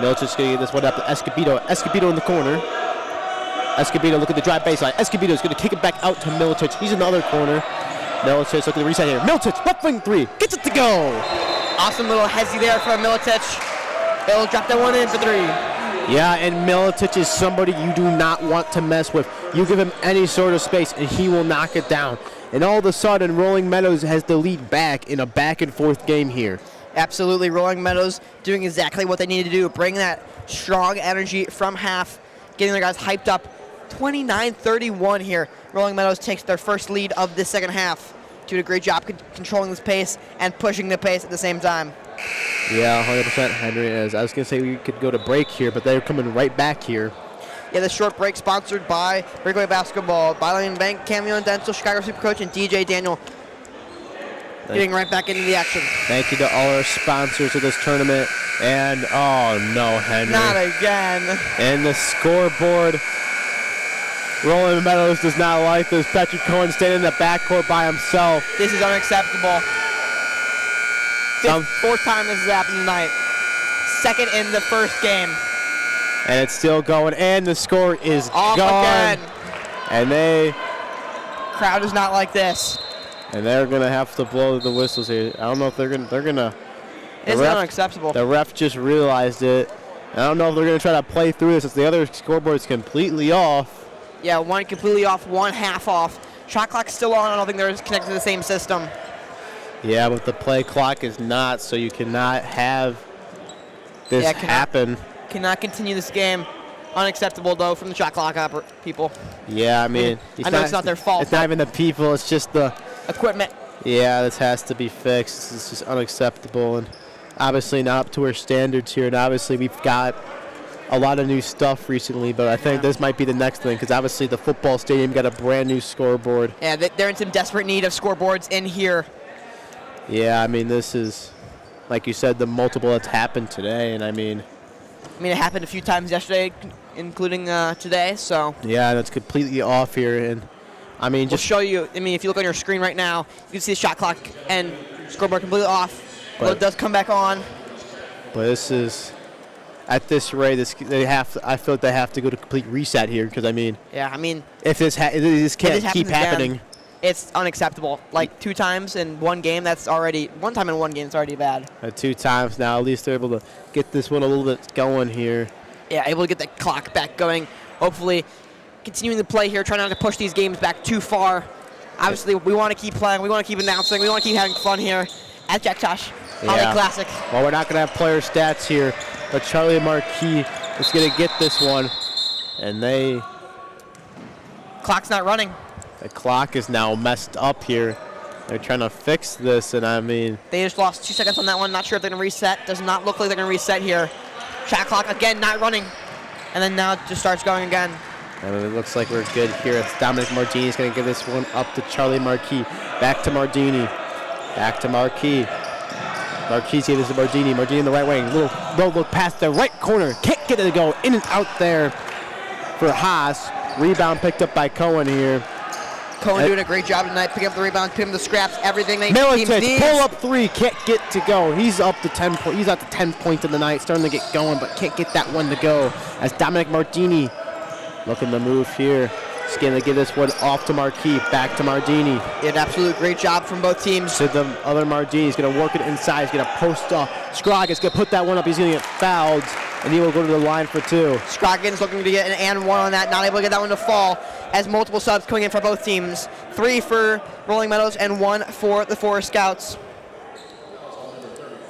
Milicic's going to get this one up to Escobedo. Escobedo in the corner. Escobedo looking to drive baseline. Escobedo's going to kick it back out to Milicic. He's in the other corner. Milicic looking to reset here. Milicic, left wing 3. Gets it to go. Awesome little hezzy there from Milicic. He'll drop that one in for 3. Yeah, and Milicic is somebody you do not want to mess with. You give him any sort of space, and he will knock it down. And all of a sudden, Rolling Meadows has the lead back in a back-and-forth game here. Absolutely, Rolling Meadows doing exactly what they need to do. Bring that strong energy from half, getting their guys hyped up. 29-31 here. Rolling Meadows takes their first lead of this second half. Doing a great job controlling this pace and pushing the pace at the same time. Yeah, 100%, Henry. As I was going to say, we could go to break here, but they're coming right back here. Yeah, the short break sponsored by Breakaway Basketball, Byline Bank, Cameo and Dental, Chicago Supercoach, and DJ Daniel. Getting right back into the action. Thank you to all our sponsors of this tournament. And, oh no, Henry. Not again. And the scoreboard. Rolling Meadows does not like this. Patrick Cohen standing in the backcourt by himself. This is unacceptable. Fourth time this has happened tonight. Second in the first game. And it's still going, and the score is off gone. Again. And crowd does not like this. And they're gonna have to blow the whistles here. I don't know if they're gonna. It's unacceptable. The ref just realized it. I don't know if they're gonna try to play through this. It's the other scoreboard's completely off. Yeah, one completely off, one half off. shot clock's still on. I don't think they're connected to the same system. Yeah, but the play clock is not, so you cannot have this happen. Cannot continue this game. Unacceptable, though, from the shot clock people. Yeah, I mean, I know it's not their fault. It's not even the people, it's just the equipment. Yeah, this has to be fixed. This is just unacceptable, and obviously not up to our standards here. And obviously we've got a lot of new stuff recently, but I think this might be the next thing, because obviously the football stadium got a brand new scoreboard. Yeah, they're in some desperate need of scoreboards in here. Yeah, I mean, this is, like you said, the multiple that's happened today, and I mean, it happened a few times yesterday, including today, so. Yeah, that's completely off here, and I mean, just show you. I mean, if you look on your screen right now, you can see the shot clock and scoreboard completely off. But it does come back on. But this is, at this rate, I feel like they have to go to complete reset here, because I mean. Yeah, I mean. If this can't keep happening. Again, it's unacceptable. Like 2 times in one game, that's already, 1 time in one game, it's already bad. 2 times now, at least they're able to get this one a little bit going here. Yeah, able to get the clock back going. Hopefully, continuing to play here, trying not to push these games back too far. Obviously, we want to keep playing, we want to keep announcing, we want to keep having fun here at Jack Tosh Holiday Classic. Well, we're not going to have player stats here, but Charlie Marquis is going to get this one, and clock's not running. The clock is now messed up here. They're trying to fix this, and I mean. They just lost 2 seconds on that one. Not sure if they're going to reset. Does not look like they're going to reset here. Shot clock again, not running. And then now it just starts going again. And it looks like we're good here. It's Dominic Mardini's going to give this one up to Charlie Marquis. Back to Mardini. Back to Marquis. Marquis gave this to Mardini. Mardini in the right wing. Little low look past the right corner. Can't get it to go. In and out there for Haas. Rebound picked up by Cohen here. Cohen doing a great job tonight, picking up the rebound, picking up the scraps, everything they Milicic, pull up 3, can't get to go. He's up to 10 points. He's up to 10 points in the night, starting to get going, but can't get that one to go. As Dominic Mardini looking to move here. He's going to give this one off to Marquis, back to Mardini. Did an absolute great job from both teams. To the other Mardini, he's going to work it inside. He's going to post up. Scroggins going to put that one up. He's going to get fouled, and he will go to the line for 2. Scroggins looking to get an and 1 on that, not able to get that one to fall. As multiple subs coming in for both teams. 3 for Rolling Meadows and 1 for the Forest Scouts.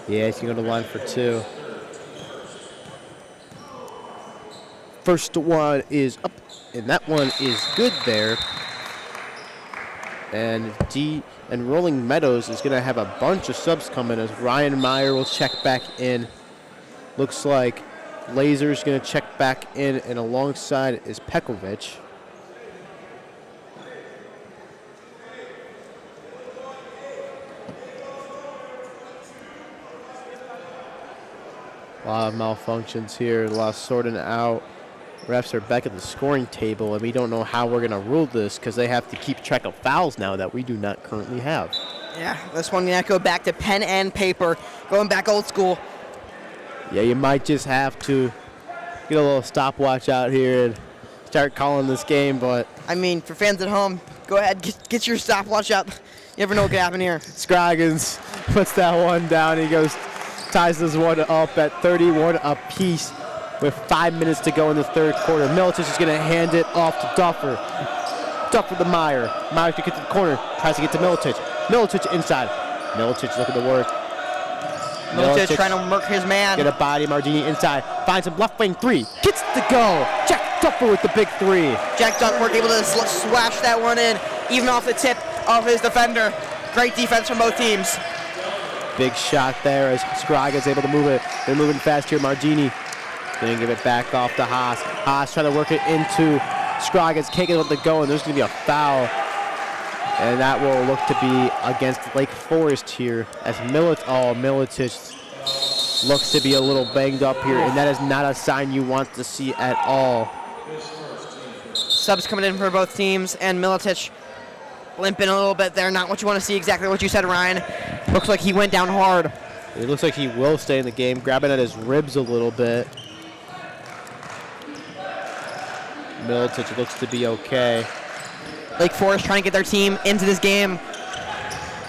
Yeah, he's going to go to the line for 2. First one is up, and that one is good there. And Rolling Meadows is going to have a bunch of subs coming as Ryan Meyer will check back in. Looks like Laser's going to check back in, and alongside is Pekovic. A lot of malfunctions here, a lot of sorting out. Refs are back at the scoring table, and we don't know how we're going to rule this because they have to keep track of fouls now that we do not currently have. Yeah, this one going to go back to pen and paper, going back old school. Yeah, you might just have to get a little stopwatch out here and start calling this game, but. I mean, for fans at home, go ahead, get your stopwatch out. You never know what could happen here. Scroggins puts that one down. He ties this one up at 31 apiece with 5 minutes to go in the third quarter. Milicic is going to hand it off to Duffer. Duffer to Meyer. Meyer to get to the corner. Tries to get to Milicic. Milicic inside. Milicic looking to work. Milicic trying to murk his man. Get a body. Mardini inside. Finds him left wing 3. Gets to go. Jack Duffer with the big 3. Jack Duffer able to swash that one in, even off the tip of his defender. Great defense from both teams. Big shot there as Scroggins able to move it. They're moving fast here. Mardini going to give it back off to Haas. Haas trying to work it into Scroggins. Can't get it to go, and there's going to be a foul. And that will look to be against Lake Forest here as Milicic looks to be a little banged up here, and that is not a sign you want to see at all. Subs coming in for both teams, and Milicic limping a little bit there. Not what you want to see, exactly what you said, Ryan. Looks like he went down hard. It looks like he will stay in the game, grabbing at his ribs a little bit. Milicic looks to be okay. Lake Forest trying to get their team into this game.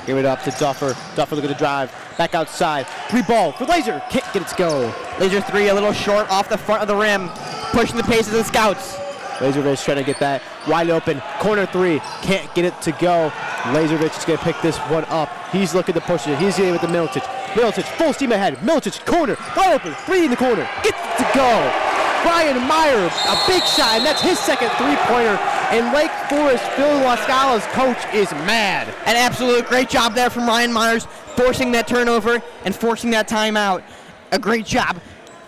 Give it up to Duffer. Duffer looking to drive. Back outside. 3 ball for Laser. Can't get it to go. Laser 3 a little short off the front of the rim. Pushing the pace of the Scouts. Laservich trying to get that wide open. Corner three, can't get it to go. Laservich is going to pick this one up. He's looking to push it. He's getting with the Milicic. Milicic, full steam ahead. Milicic, corner, wide open, three in the corner. Gets it to go. Brian Meyer, a big shot, and that's his second three-pointer. And Lake Forest, Phil Lascala's coach is mad. An absolute great job there from Ryan Myers, forcing that turnover and forcing that timeout. A great job.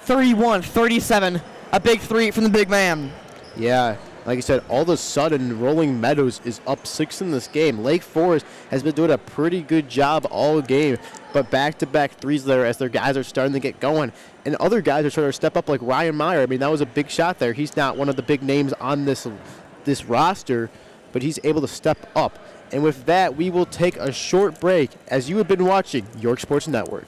31-37, a big three from the big man. Yeah, like I said, all of a sudden, Rolling Meadows is up 6 in this game. Lake Forest has been doing a pretty good job all game, but back-to-back threes there as their guys are starting to get going. And other guys are trying to step up like Ryan Meyer. I mean, that was a big shot there. He's not one of the big names on this roster, but he's able to step up. And with that, we will take a short break as you have been watching York Sports Network.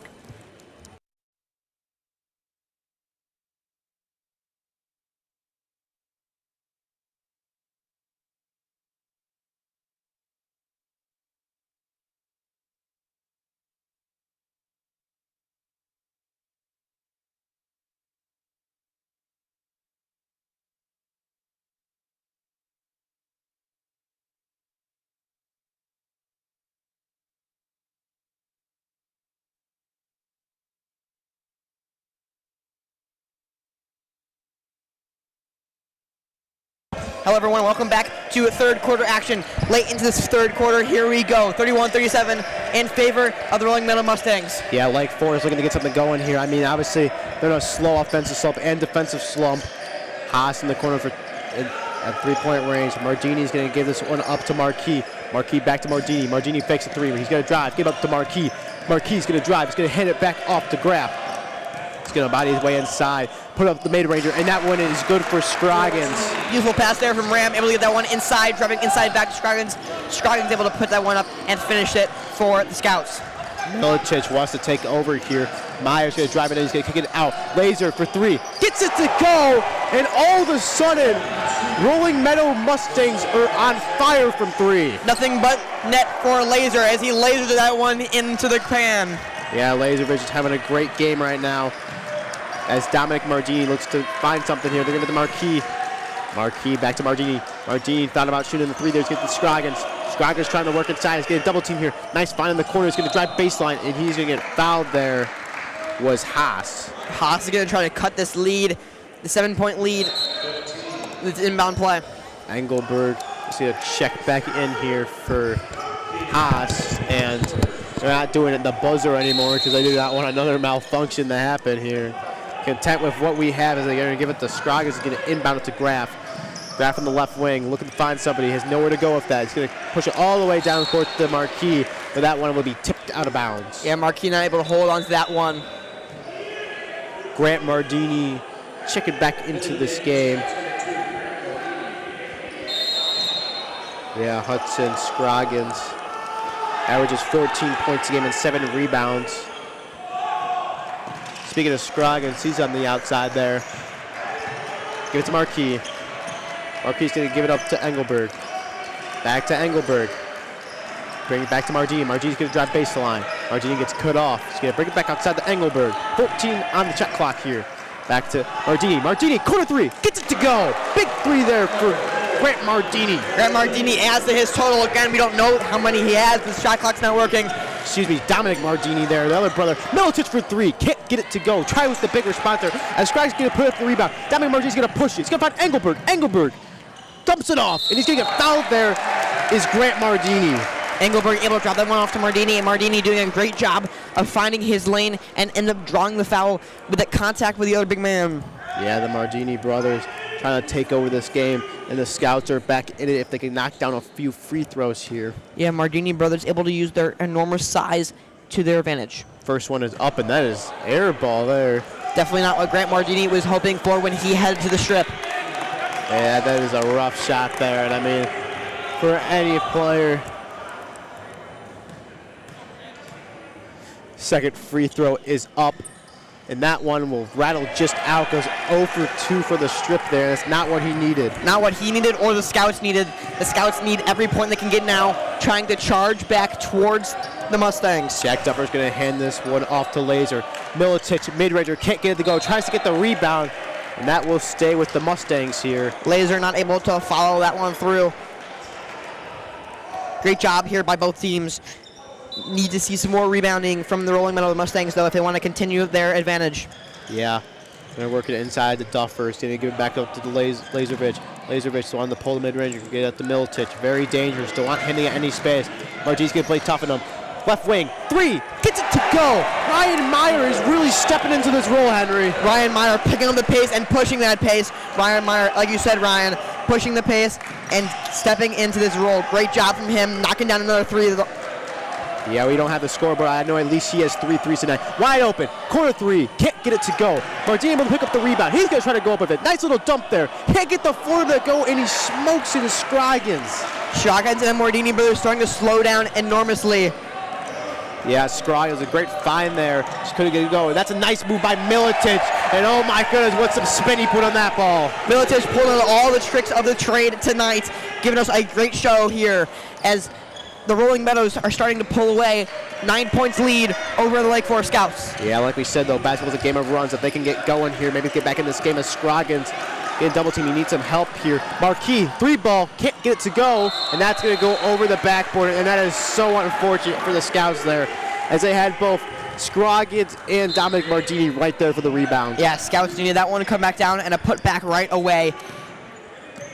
Hello everyone, welcome back to third quarter action. Late into this third quarter, here we go. 31-37 in favor of the Rolling Meadows Mustangs. Yeah, Lake Forest looking to get something going here. I mean, obviously, they're in a slow offensive slump and defensive slump. Haas in the corner at three-point range. Mardini's going to give this one up to Marquis. Marquis back to Mardini. Mardini fakes a three. He's going to drive, give up to Marquis. Marquis going to drive. He's going to hand it back off to Graff. He's going to body his way inside, put up the mid-ranger, and that one is good for Scroggins. Beautiful pass there from Ram, able to get that one inside, driving inside back to Scroggins. Scroggins able to put that one up and finish it for the Scouts. Milicic wants to take over here. Myers going to drive it in. He's going to kick it out. Laser for three. Gets it to go. And all of a sudden, Rolling Meadow Mustangs are on fire from three. Nothing but net for Laser as he lasered that one into the pan. Yeah, Laservich is having a great game right now as Dominic Mardini looks to find something here. They're going to the Marquis. Marquis back to Mardini. Mardini thought about shooting the three there. He's getting the Scroggins. Scroggins trying to work inside. He's getting a double team here. Nice find in the corner. He's going to drive baseline, and he's going to get fouled there. Was Haas. Haas is going to try to cut this lead, the 7-point lead. It's inbound play. Engelberg is going to check back in here for Haas, and they're not doing it in the buzzer anymore because they do not want another malfunction to happen here. Content with what we have as they're going to give it to Scroggins. He's going to inbound it to Graff. Graff on the left wing, looking to find somebody. He has nowhere to go with that. He's going to push it all the way down court to Marquis, but that one will be tipped out of bounds. Yeah, Marquis not able to hold on to that one. Grant Mardini checking back into this game. Yeah, Hudson Scroggins averages 14 points a game and 7 rebounds. Speaking of Scroggins, he's on the outside there. Give it to Marquis. Marquis is going to give it up to Engelberg. Back to Engelberg. Bring it back to Mardini. Mardini's going to drive baseline. Mardini gets cut off. He's going to bring it back outside to Engelberg. 14 on the shot clock here. Back to Mardini. Mardini, corner three. Gets it to go. Big three there for Grant Mardini. Grant Mardini adds to his total. Again, we don't know how many he has. The shot clock's not working. Excuse me, Dominic Mardini there, the other brother. Milicic for three, can't get it to go. Try with the big response there. As Scroggins going to put up the rebound. Dominic Mardini's going to push it. He's going to find Engelberg. Engelberg dumps it off, and he's going to get fouled there is Grant Mardini. Engelberg able to drop that one off to Mardini, and Mardini doing a great job of finding his lane and end up drawing the foul with that contact with the other big man. Yeah, the Mardini brothers trying to take over this game, and the Scouts are back in it if they can knock down a few free throws here. Yeah, Mardini brothers able to use their enormous size to their advantage. First one is up, and that is air ball there. Definitely not what Grant Mardini was hoping for when he headed to the strip. Yeah, that is a rough shot there, and I mean, for any player. Second free throw is up, and that one will rattle just out. Goes 0 for 2 for the strip there. That's not what he needed. Not what he needed or the Scouts needed. The Scouts need every point they can get now, trying to charge back towards the Mustangs. Jack Duffer's going to hand this one off to Laser. Milicic, mid-ranger, can't get it to go. Tries to get the rebound. and that will stay with the Mustangs here. Laser not able to follow that one through. Great job here by both teams. Need to see some more rebounding from the Rolling Meadows Mustangs, though, if they want to continue their advantage. Yeah, they're working inside the Duffers. Going to give it back up to the Laserovich. Laserovich still on the pull the mid-range. Get at the Militich. Very dangerous. Don't want hitting at any space. Martin's going to play tough on them. Left wing, 3, gets it to go. Ryan Meyer is really stepping into this role, Henry. Ryan Meyer picking up the pace and pushing that pace. Ryan Meyer, like you said, Ryan, pushing the pace and stepping into this role. Great job from him, knocking down another 3. Yeah, we don't have the score, but I know at least he has 3 threes tonight. Wide open, corner 3, can't get it to go. Martin able to pick up the rebound. He's going to try to go up with it. Nice little dump there. Can't get the floor to go, and he smokes it to Scroggins. Scroggins and the Mordini brothers starting to slow down enormously. Yeah, Scroggins, a great find there. Just couldn't get it going. That's a nice move by Militich. And oh my goodness, what some spin he put on that ball. Militich pulling all the tricks of the trade tonight, giving us a great show here as the Rolling Meadows are starting to pull away. 9 points lead over the Lake Forest Scouts. Yeah, like we said though, basketball's a game of runs. If they can get going here, maybe get back in this game as Scroggins in double team. He needs some help here. Marquis, 3 ball, can't get it to go, and that's going to go over the backboard, and that is so unfortunate for the Scouts there, as they had both Scroggins and Dominic Martini right there for the rebound. Yeah, Scouts needed that one to come back down and a put back right away.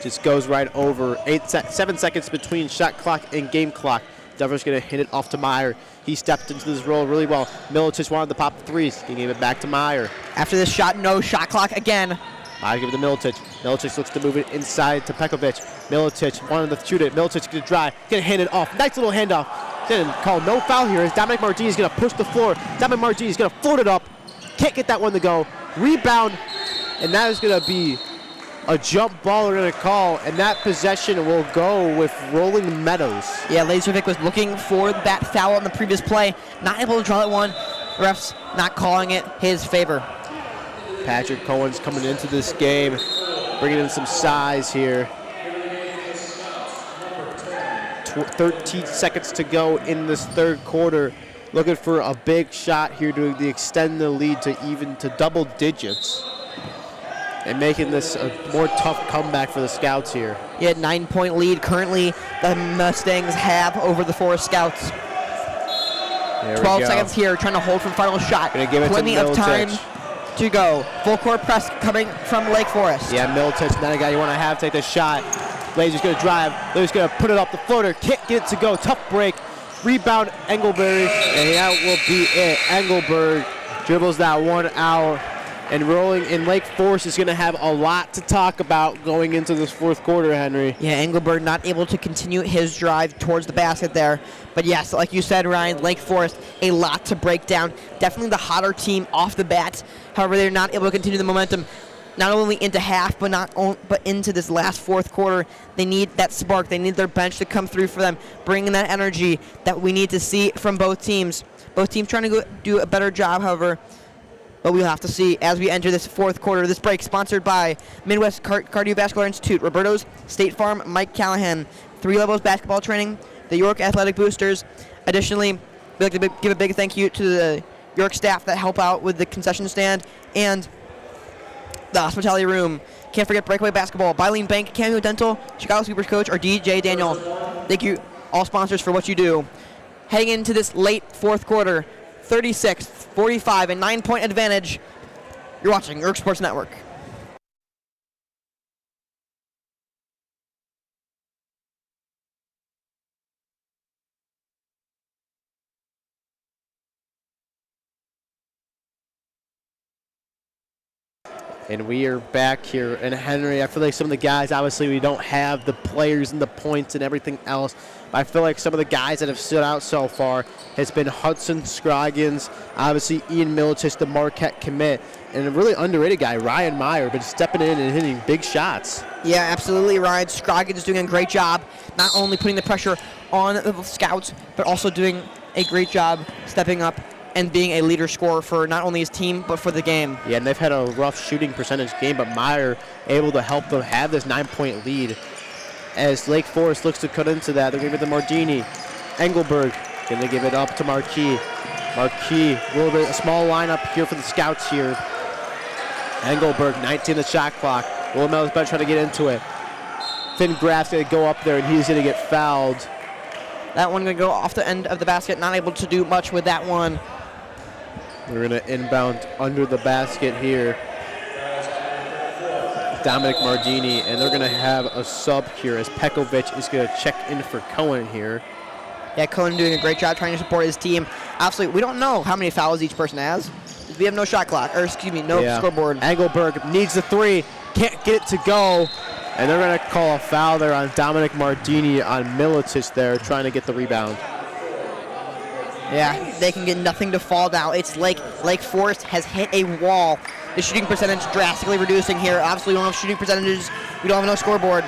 Just goes right over. 7 seconds between shot clock and game clock. Denver's going to hit it off to Meyer. He stepped into this role really well. Militich wanted to pop the 3s. He gave it back to Meyer. After this shot, no shot clock again. I give it to Militich. Militich looks to move it inside to Pekovic. Militich wanted to shoot it. Militich going to drive. Going to hand it off. Nice little handoff. Didn't call no foul here as Dominic Martini is going to push the floor. Dominic Martini is going to float it up. Can't get that one to go. Rebound. And that is going to be a jump ball they're going to call. And that possession will go with Rolling Meadows. Yeah, Laservic was looking for that foul in the previous play. Not able to draw that one. Refs not calling it his favor. Patrick Cohen's coming into this game, bringing in some size here. 13 seconds to go in this third quarter. Looking for a big shot here to extend the lead to even to double digits. And making this a more tough comeback for the Scouts here. Yeah, 9-point lead currently the Mustangs have over the Forest Scouts. 12 seconds here, trying to hold for the final shot. Gonna give it Plenty to of time to go. Full court press coming from Lake Forest. Yeah, Militich, not a guy you want to have take the shot. Laser's going to drive. Laser's going to put it up the floater. Can't get it to go. Tough break. Rebound, Engelberg. And that will be it. Engelberg dribbles that one out. And Rolling in Lake Forest is going to have a lot to talk about going into this fourth quarter, Henry. Yeah, Engelberg not able to continue his drive towards the basket there. But yes, like you said, Ryan, Lake Forest, a lot to break down. Definitely the hotter team off the bat. However, they're not able to continue the momentum, not only into half, but into this last fourth quarter. They need that spark. They need their bench to come through for them, bringing that energy that we need to see from both teams. Both teams trying to do a better job, however. But we'll have to see as we enter this fourth quarter. This break sponsored by Midwest Cardiovascular Institute, Roberto's, State Farm, Mike Callahan, 3 Levels Basketball Training, the York Athletic Boosters. Additionally, we'd like to give a big thank you to the York staff that help out with the concession stand and the hospitality room. Can't forget Breakaway Basketball, Bylene Bank, Cameo Dental, Chicago Sweepers coach, or DJ Daniel. Thank you, all sponsors, for what you do. Heading into this late fourth quarter, 36-45, a 9-point advantage. You're watching York Sports Network. And we are back here. And Henry, I feel like some of the guys, obviously we don't have the players and the points and everything else, but I feel like some of the guys that have stood out so far has been Hudson Scroggins, obviously Ian Militich, the Marquette commit, and a really underrated guy, Ryan Meyer, been stepping in and hitting big shots. Yeah, absolutely, Ryan. Scroggins is doing a great job, not only putting the pressure on the Scouts, but also doing a great job stepping up and being a leader scorer for not only his team, but for the game. Yeah, and they've had a rough shooting percentage game, but Meyer able to help them have this 9-point lead. As Lake Forest looks to cut into that, they're going to give it to Mardini. Engelberg going to give it up to Marquis. Marquis, a little bit, a small lineup here for the Scouts here. Engelberg, 19 the shot clock. Rolling Meadows better try to get into it. Finn Graf's going to go up there, and he's going to get fouled. That one going to go off the end of the basket. Not able to do much with that one. We're going to inbound under the basket here. Dominic Mardini, and they're going to have a sub here as Pekovic is going to check in for Cohen here. Yeah, Cohen doing a great job trying to support his team. Absolutely, we don't know how many fouls each person has. We have no shot clock, or excuse me, no scoreboard. Engelberg needs the three, can't get it to go, and they're going to call a foul there on Dominic Mardini on Milicic there, trying to get the rebound. Yeah, they can get nothing to fall down. It's like Lake Forest has hit a wall. The shooting percentage drastically reducing here. Obviously, we don't have shooting percentages. We don't have no scoreboard.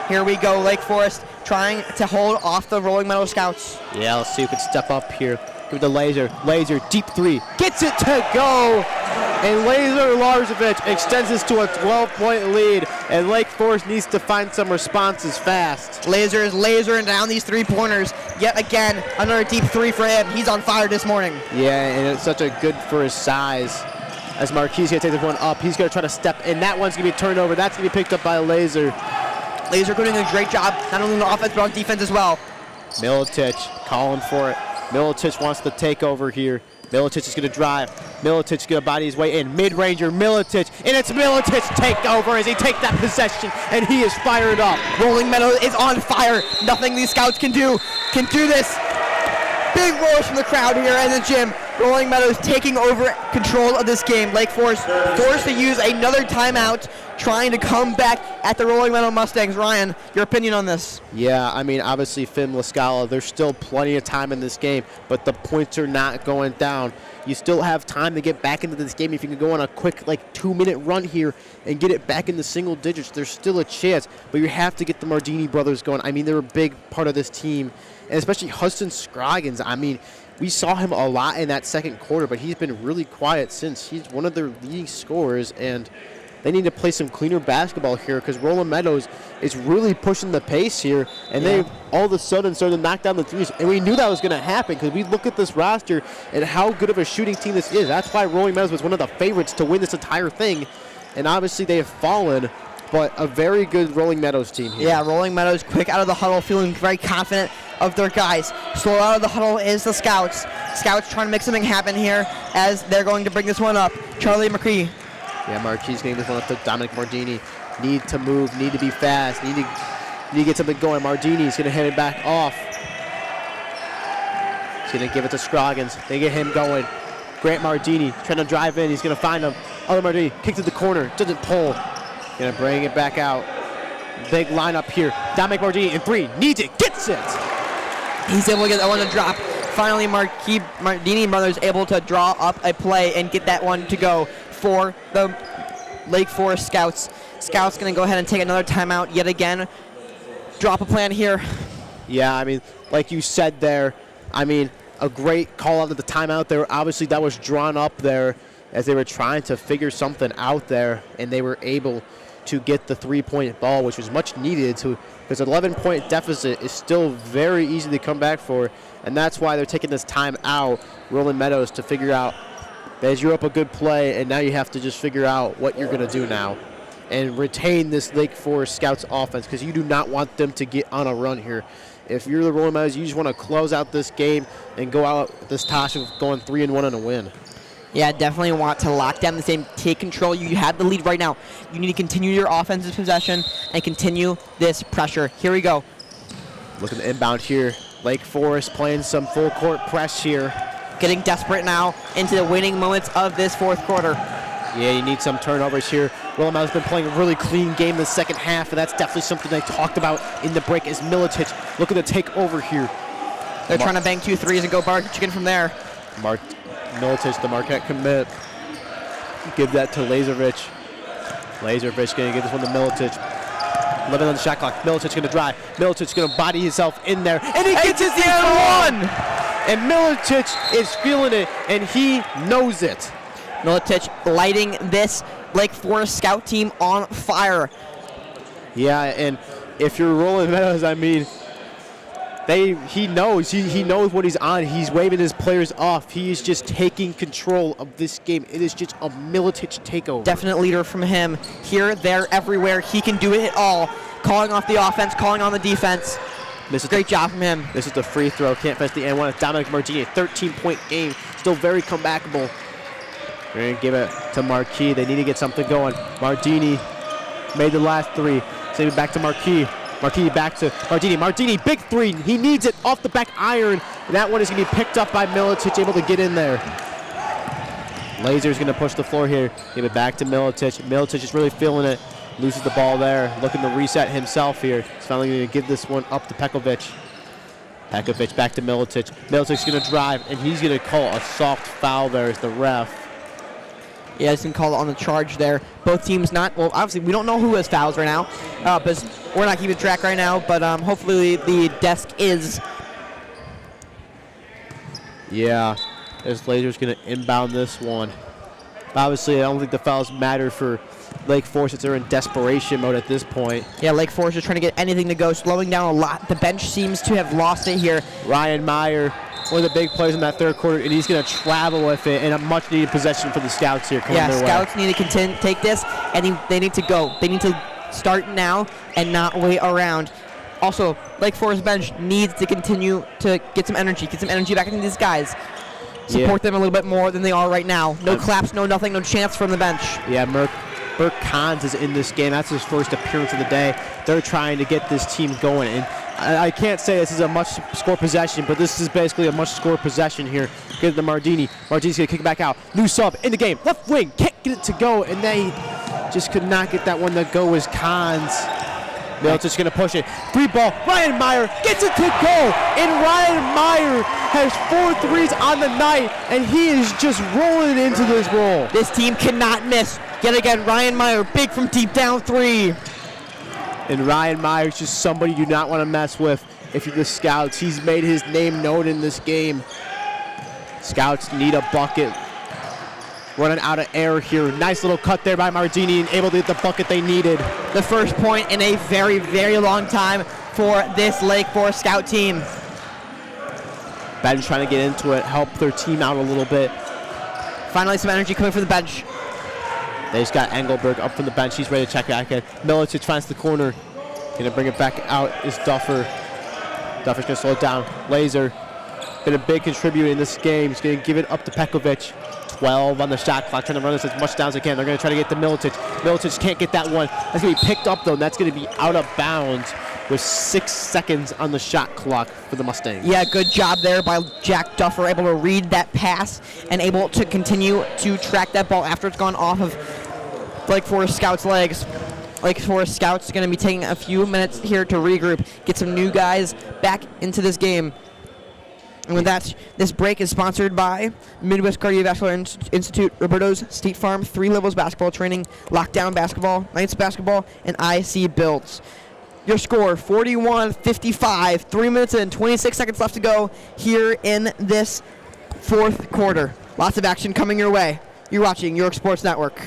Here we go, Lake Forest trying to hold off the Rolling Meadows Scouts. Yeah, let's see who can step up here. Give it to Laser. Laser, deep three. Gets it to go. And Laser Larzovic extends this to a 12-point lead. And Lake Forest needs to find some responses fast. Laser is lasering down these three-pointers. Yet again, another deep three for him. He's on fire this morning. Yeah, and it's such a good for his size. As Marquis going to take this one up, he's going to try to step, and that one's going to be turned over. That's going to be picked up by Laser. Laser doing a great job, not only on the offense, but on defense as well. Milicic calling for it. Milicic wants to take over here. Milicic is going to drive. Milicic is going to body his way in. Mid-ranger, Milicic, and it's Milicic take over as he takes that possession, and he is fired up. Rolling Meadows is on fire. Nothing these Scouts can do this. Big roars from the crowd here in the gym. Rolling Meadows taking over control of this game. Lake Forest forced to use another timeout, trying to come back at the Rolling Meadows Mustangs. Ryan, your opinion on this? Yeah, I mean, obviously, Finn Lascala, there's still plenty of time in this game, but the points are not going down. You still have time to get back into this game. If you can go on a quick, 2-minute run here and get it back in the single digits, there's still a chance, but you have to get the Mardini brothers going. I mean, they're a big part of this team, and especially Hudson Scroggins. I mean, we saw him a lot in that second quarter, but he's been really quiet since. He's one of their leading scorers, and they need to play some cleaner basketball here because Rolling Meadows is really pushing the pace here, and they all of a sudden started to knock down the threes, and we knew that was going to happen because we look at this roster and how good of a shooting team this is. That's why Rolling Meadows was one of the favorites to win this entire thing, and obviously they have fallen, but a very good Rolling Meadows team here. Yeah, Rolling Meadows quick out of the huddle, feeling very confident of their guys. Slow out of the huddle is the Scouts. Scouts trying to make something happen here as they're going to bring this one up. Charlie McCree. Yeah, Marquis getting this one up to Dominic Mardini. Need to move, need to be fast, need to get something going. Mardini's going to hand it back off. He's going to give it to Scroggins. They get him going. Grant Mardini trying to drive in. He's going to find him. Other Mardini kicks to the corner. Doesn't pull. Going to bring it back out. Big lineup here. Dominic Mardini in three. Needs it. Gets it. He's able to get that one to drop. Finally, Mardini brothers able to draw up a play and get that one to go for the Lake Forest Scouts. Scouts going to go ahead and take another timeout yet again. Drop a plan here. Yeah, I mean, like you said there, I mean, a great call out of the timeout there. Obviously, that was drawn up there as they were trying to figure something out there, and they were able to get the three-point ball, which was much needed to, because an 11-point deficit is still very easy to come back for, and that's why they're taking this time out, Rolling Meadows, to figure out as you're up a good play, and now you have to just figure out what you're going to do now and retain this Lake Forest Scouts offense, because you do not want them to get on a run here. If you're the Rolling Meadows, you just want to close out this game and go out with this Tosh of going 3-1 and a win. Yeah, definitely want to lock down the same, take control. You have the lead right now. You need to continue your offensive possession and continue this pressure. Here we go. Looking to inbound here. Lake Forest playing some full court press here. Getting desperate now into the waning moments of this fourth quarter. Yeah, you need some turnovers here. Rolling Meadows has been playing a really clean game in the second half, and that's definitely something they talked about in the break as Milicic looking to take over here. They're trying to bang 2 threes and go chicken from there. Milicic, the Marquette commit. Give that to Lazovic. Lazovic going to give this one to Milicic. 11 on the shot clock. Milicic going to drive. Milicic going to body himself in there, and he gets his and one! And Milicic is feeling it, and he knows it. Milicic lighting this Lake Forest Scout team on fire. Yeah, and if you're Rolling Meadows, I mean, He knows. He knows what he's on. He's waving his players off. He is just taking control of this game. It is just a Miletich takeover. Definite leader from him. Here, there, everywhere. He can do it all. Calling off the offense, calling on the defense. Great job from him. This is the free throw. Can't finish the N1. It's Dominic Martini. 13-point game. Still very comebackable. They're going to give it to Marquis. They need to get something going. Martini made the last three. Save it back to Marquis. Marquis back to Martini. Martini, big three. He needs it off the back iron. And that one is going to be picked up by Miletich, able to get in there. Laser's going to push the floor here. Give it back to Miletich. Miletich is really feeling it. Loses the ball there. Looking to reset himself here. He's finally going to give this one up to Pekovic. Pekovic back to Miletich. Miletich's going to drive, and he's going to call a soft foul there as the ref. Yeah, he's going to call it on the charge there. Both teams not, well, obviously, we don't know who has fouls right now, because we're not keeping track right now, but hopefully the desk is. Yeah, this Laser's going to inbound this one. Obviously, I don't think the fouls matter for Lake Forest since they're in desperation mode at this point. Yeah, Lake Forest is trying to get anything to go, slowing down a lot. The bench seems to have lost it here. Ryan Meyer, one of the big players in that third quarter, and he's going to travel with it in a much-needed possession for the Scouts here. Yeah, Scouts need to take this, and they need to go. They need to start now and not wait around. Also, Lake Forest bench needs to continue to get some energy back into these guys. Support them a little bit more than they are right now. No claps, no nothing, no chance from the bench. Yeah, Burke Kahns is in this game. That's his first appearance of the day. They're trying to get this team going. And I can't say this is a much-score possession, but this is basically a much-score possession here. Get it to Mardini. Mardini's going to kick it back out. New sub in the game. Left wing. Can't get it to go. And they just could not get that one to go as Kahns. Miletich going to push it. Three ball. Ryan Meyer gets it to go. And Ryan Meyer has 4 threes on the night. And he is just rolling into this roll. This team cannot miss. Yet again, Ryan Meyer, big from deep down three. And Ryan Meyer is just somebody you do not want to mess with if you're the Scouts. He's made his name known in this game. Scouts need a bucket. Running out of air here. Nice little cut there by Mardini and able to get the bucket they needed. The first point in a very, very long time for this Lake Forest Scout team. Ben's trying to get into it, help their team out a little bit. Finally some energy coming from the bench. They just got Engelberg up from the bench. He's ready to check back in. Miletich finds the corner. Going to bring it back out is Duffer. Duffer's going to slow it down. Laser, been a big contributor in this game. He's going to give it up to Pekovic. 12 on the shot clock, trying to run this as much down as they can. They're going to try to get to Miletich. Miletich can't get that one. That's going to be picked up, though, and that's going to be out of bounds with 6 seconds on the shot clock for the Mustangs. Yeah, good job there by Jack Duffer, able to read that pass and able to continue to track that ball after it's gone off of Lake Forest Scouts' legs. Lake Forest Scouts are going to be taking a few minutes here to regroup, get some new guys back into this game. And with that, this break is sponsored by Midwest Cardiovascular Institute, Roberto's, State Farm, 3 Levels Basketball Training, Lockdown Basketball, Knights Basketball, and IC Builds. Your score, 41-55, 3 minutes and 26 seconds left to go here in this fourth quarter. Lots of action coming your way. You're watching York Sports Network.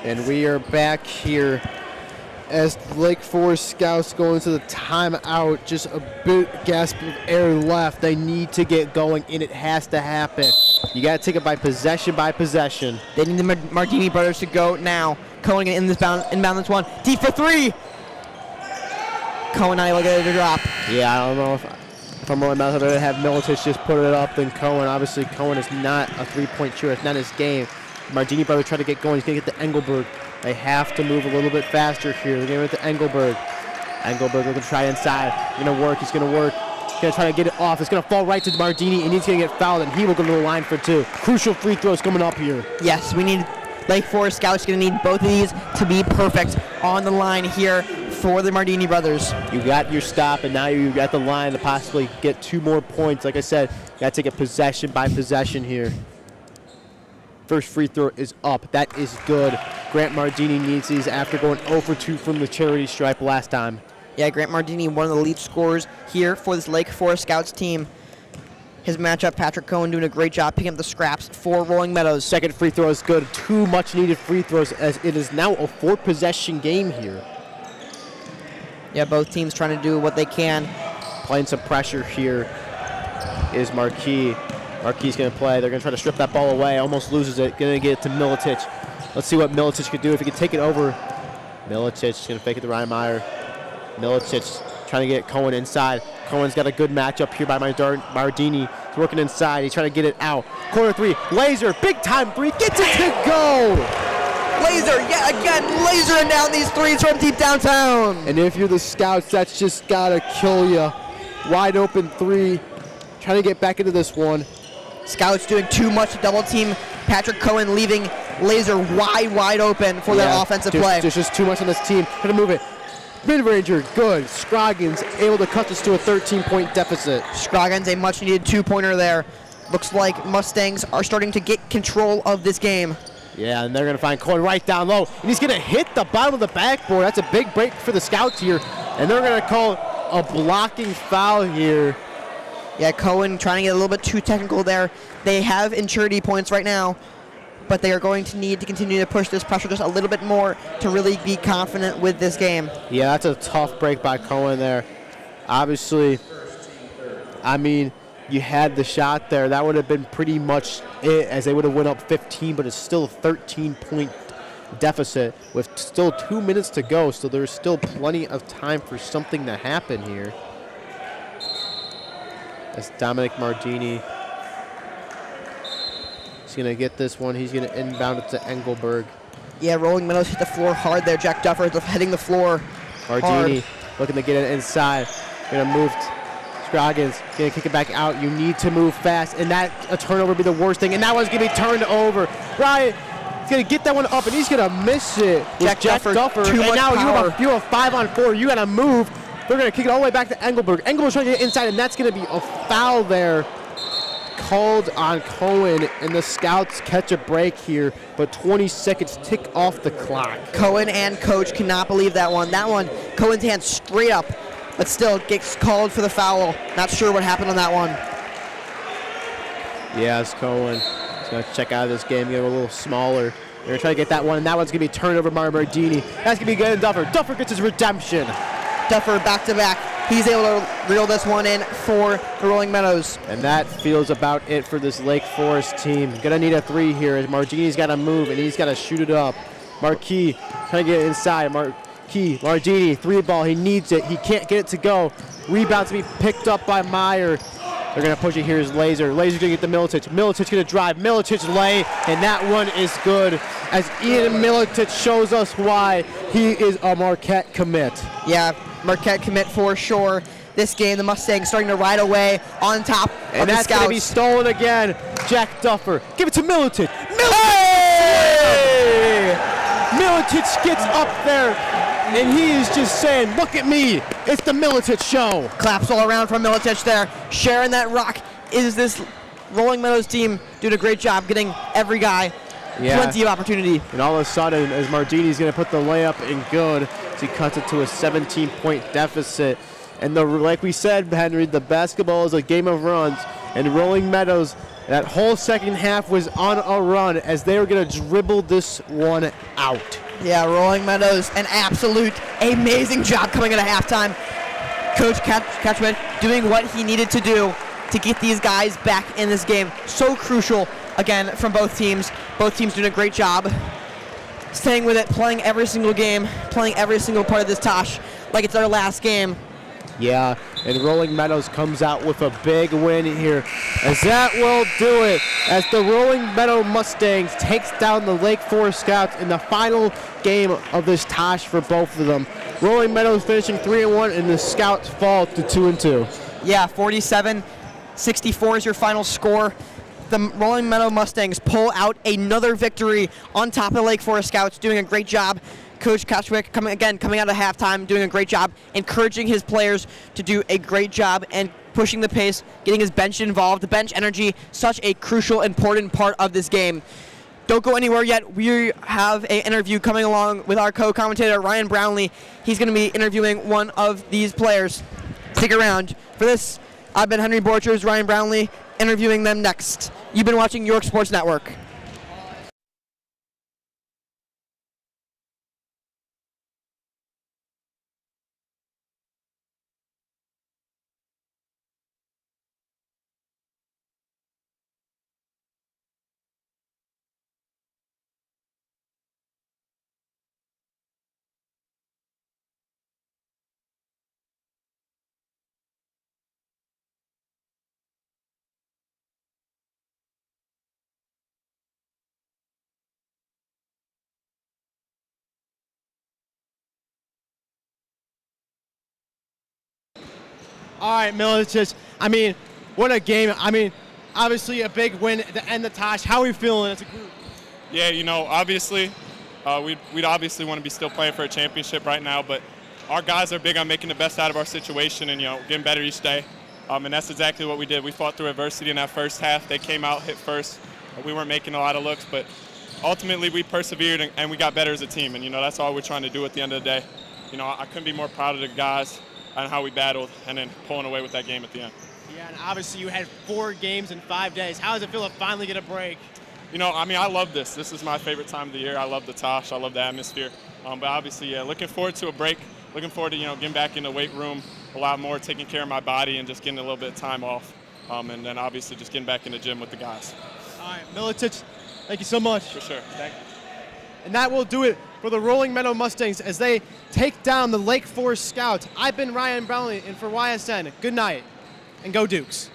And we are back here as Lake Forest Scouts go into the timeout. Just a bit gasp of air left. They need to get going, and it has to happen. You got to take it by possession by possession. They need the Mardini brothers to go now. Cohen in this inbound this one. Deep for 3. Cohen not able to get it to drop. Yeah, I don't know if I'm really mad at it to have Miletich just put it up than Cohen. Obviously, Cohen is not a three-point shooter. It's not his game. Mardini brother trying to get going. He's going to get to Engelberg. They have to move a little bit faster here. They're going to get to Engelberg. Engelberg going to try inside. He's going to work. He's going to work. He's going to try to get it off. It's going to fall right to Mardini, and he's going to get fouled, and he will go to the line for 2. Crucial free throws coming up here. Yes, we need Lake Forest Scouts going to need both of these to be perfect on the line here for the Mardini brothers. You got your stop, and now you got the line to possibly get 2 more points. Like I said, you got to take it possession by possession here. First free throw is up. That is good. Grant Mardini needs these after going 0 for 2 from the charity stripe last time. Yeah, Grant Mardini, one of the lead scorers here for this Lake Forest Scouts team. His matchup, Patrick Cohen, doing a great job picking up the scraps for Rolling Meadows. Second free throw is good. 2 much-needed free throws as it is now a 4-possession game here. Yeah, both teams trying to do what they can. Playing some pressure here is Marquis. Marquis going to play. They're going to try to strip that ball away. Almost loses it. Going to get it to Milicic. Let's see what Milicic could do if he can take it over. Milicic going to fake it to Ryan Meyer. Milicic trying to get Cohen inside. Cohen's got a good matchup here by Mardini. He's working inside. He's trying to get it out. Corner 3. Laser. Big time 3. Gets it to go. Laser, yet again, lasering down these threes from deep downtown. And if you're the Scouts, that's just got to kill you. Wide open 3. Trying to get back into this one. Scouts doing too much to double team Patrick Cohen, leaving Laser wide open for that offensive play. There's just too much on this team. Gonna move it. Mid-ranger, good. Scroggins able to cut this to a 13-point deficit. Scroggins, a much-needed 2-pointer there. Looks like Mustangs are starting to get control of this game. Yeah, and they're going to find Cohen right down low. And he's going to hit the bottom of the backboard. That's a big break for the Scouts here. And they're going to call a blocking foul here. Yeah, Cohen trying to get a little bit too technical there. They have insurity points right now, but they are going to need to continue to push this pressure just a little bit more to really be confident with this game. Yeah, that's a tough break by Cohen there. Obviously, I mean, you had the shot there. That would have been pretty much it, as they would have went up 15, but it's still a 13-point deficit with still 2 minutes to go, so there's still plenty of time for something to happen here. That's Dominic Mardini. He's going to get this one. He's going to inbound it to Engelberg. Yeah, Rolling Meadows hit the floor hard there. Jack Duffer heading the floor Mardini hard. looking to get it inside. Going to move Scroggins, going to kick it back out. You need to move fast, and that a turnover would be the worst thing. And that one's going to be turned over. Ryan is going to get that one up, and he's going to miss it. Jack Duffer, and now you have a 5-on-4. You got to move. They're going to kick it all the way back to Engelberg. Engelberg's trying to get inside, and that's going to be a foul there called on Cohen, and the Scouts catch a break here, but 20 seconds tick off the clock. Cohen and coach cannot believe that one. That one, Cohen's hand straight up, but still gets called for the foul. Not sure what happened on that one. Yeah, it's Cohen. He's going to check out of this game, get a little smaller. They're going to try to get that one, and that one's going to be turned over by Mardini. That's going to be good, and Duffer gets his redemption. Duffer back-to-back. He's able to reel this one in for the Rolling Meadows. And that feels about it for this Lake Forest team. Gonna need a 3 here as Mardini's got to move, and he's got to shoot it up. Marquis trying to get it inside. Mardini, 3-ball. He needs it. He can't get it to go. Rebound to be picked up by Meyer. They're going to push it. Here's Laser. Laser's going to get the Milicic. Milicic going to drive. Milicic lay, and that one is good as Ian Milicic shows us why he is a Marquette commit. Yeah, Marquette commit for sure. This game, the Mustangs starting to ride away on top and of the that's Scouts. going to be stolen again. Jack Duffer. Give it to Milicic. Hey! Milicic gets up there, and he is just saying, look at me. It's the Milicic show. Claps all around from Milicic there. Sharing that rock. Is this Rolling Meadows team doing a great job getting every guy plenty of opportunity. And all of a sudden, as Mardini's going to put the layup in good, he cuts it to a 17-point deficit. And like we said, Henry, the basketball is a game of runs. And Rolling Meadows, that whole second half was on a run as they were going to dribble this one out. Yeah, Rolling Meadows, an absolute amazing job coming at a halftime. Coach Catchman doing what he needed to do to get these guys back in this game. So crucial, again, from both teams. Both teams doing a great job staying with it, playing every single game, playing every single part of this Tosh like it's our last game. Yeah, and Rolling Meadows comes out with a big win here, as that will do it, as the Rolling Meadow Mustangs takes down the Lake Forest Scouts in the final game of this Tosh for both of them. Rolling Meadows finishing 3-1, and the Scouts fall to 2-2. Yeah, 47-64 is your final score. The Rolling Meadow Mustangs pull out another victory on top of the Lake Forest Scouts, doing a great job Coach Kostwick coming out of halftime, doing a great job, encouraging his players to do a great job and pushing the pace, getting his bench involved. The bench energy, such a crucial, important part of this game. Don't go anywhere yet. We have an interview coming along with our co-commentator, Ryan Brownlee. He's going to be interviewing one of these players. Stick around. For this, I've been Henry Borchers, Ryan Brownlee, interviewing them next. You've been watching York Sports Network. All right, Meadows, what a game. Obviously a big win at the end of Tosh. How are we feeling as a group? Yeah, obviously, we'd obviously want to be still playing for a championship right now, but our guys are big on making the best out of our situation and, getting better each day. And that's exactly what we did. We fought through adversity in that first half. They came out, hit first. We weren't making a lot of looks, but ultimately we persevered and we got better as a team. And, that's all we're trying to do at the end of the day. I couldn't be more proud of the guys and how we battled and then pulling away with that game at the end. Yeah, and obviously you had 4 games in 5 days. How does it feel to finally get a break? I love this. This is my favorite time of the year. I love the Tosh. I love the atmosphere. But obviously, yeah, looking forward to a break. Looking forward to, getting back in the weight room a lot more, taking care of my body and just getting a little bit of time off. And then obviously just getting back in the gym with the guys. All right, Milicic, thank you so much. For sure. Thank you. And that will do it for the Rolling Meadow Mustangs as they take down the Lake Forest Scouts. I've been Ryan Brownlee, and for YSN, good night, and go Dukes.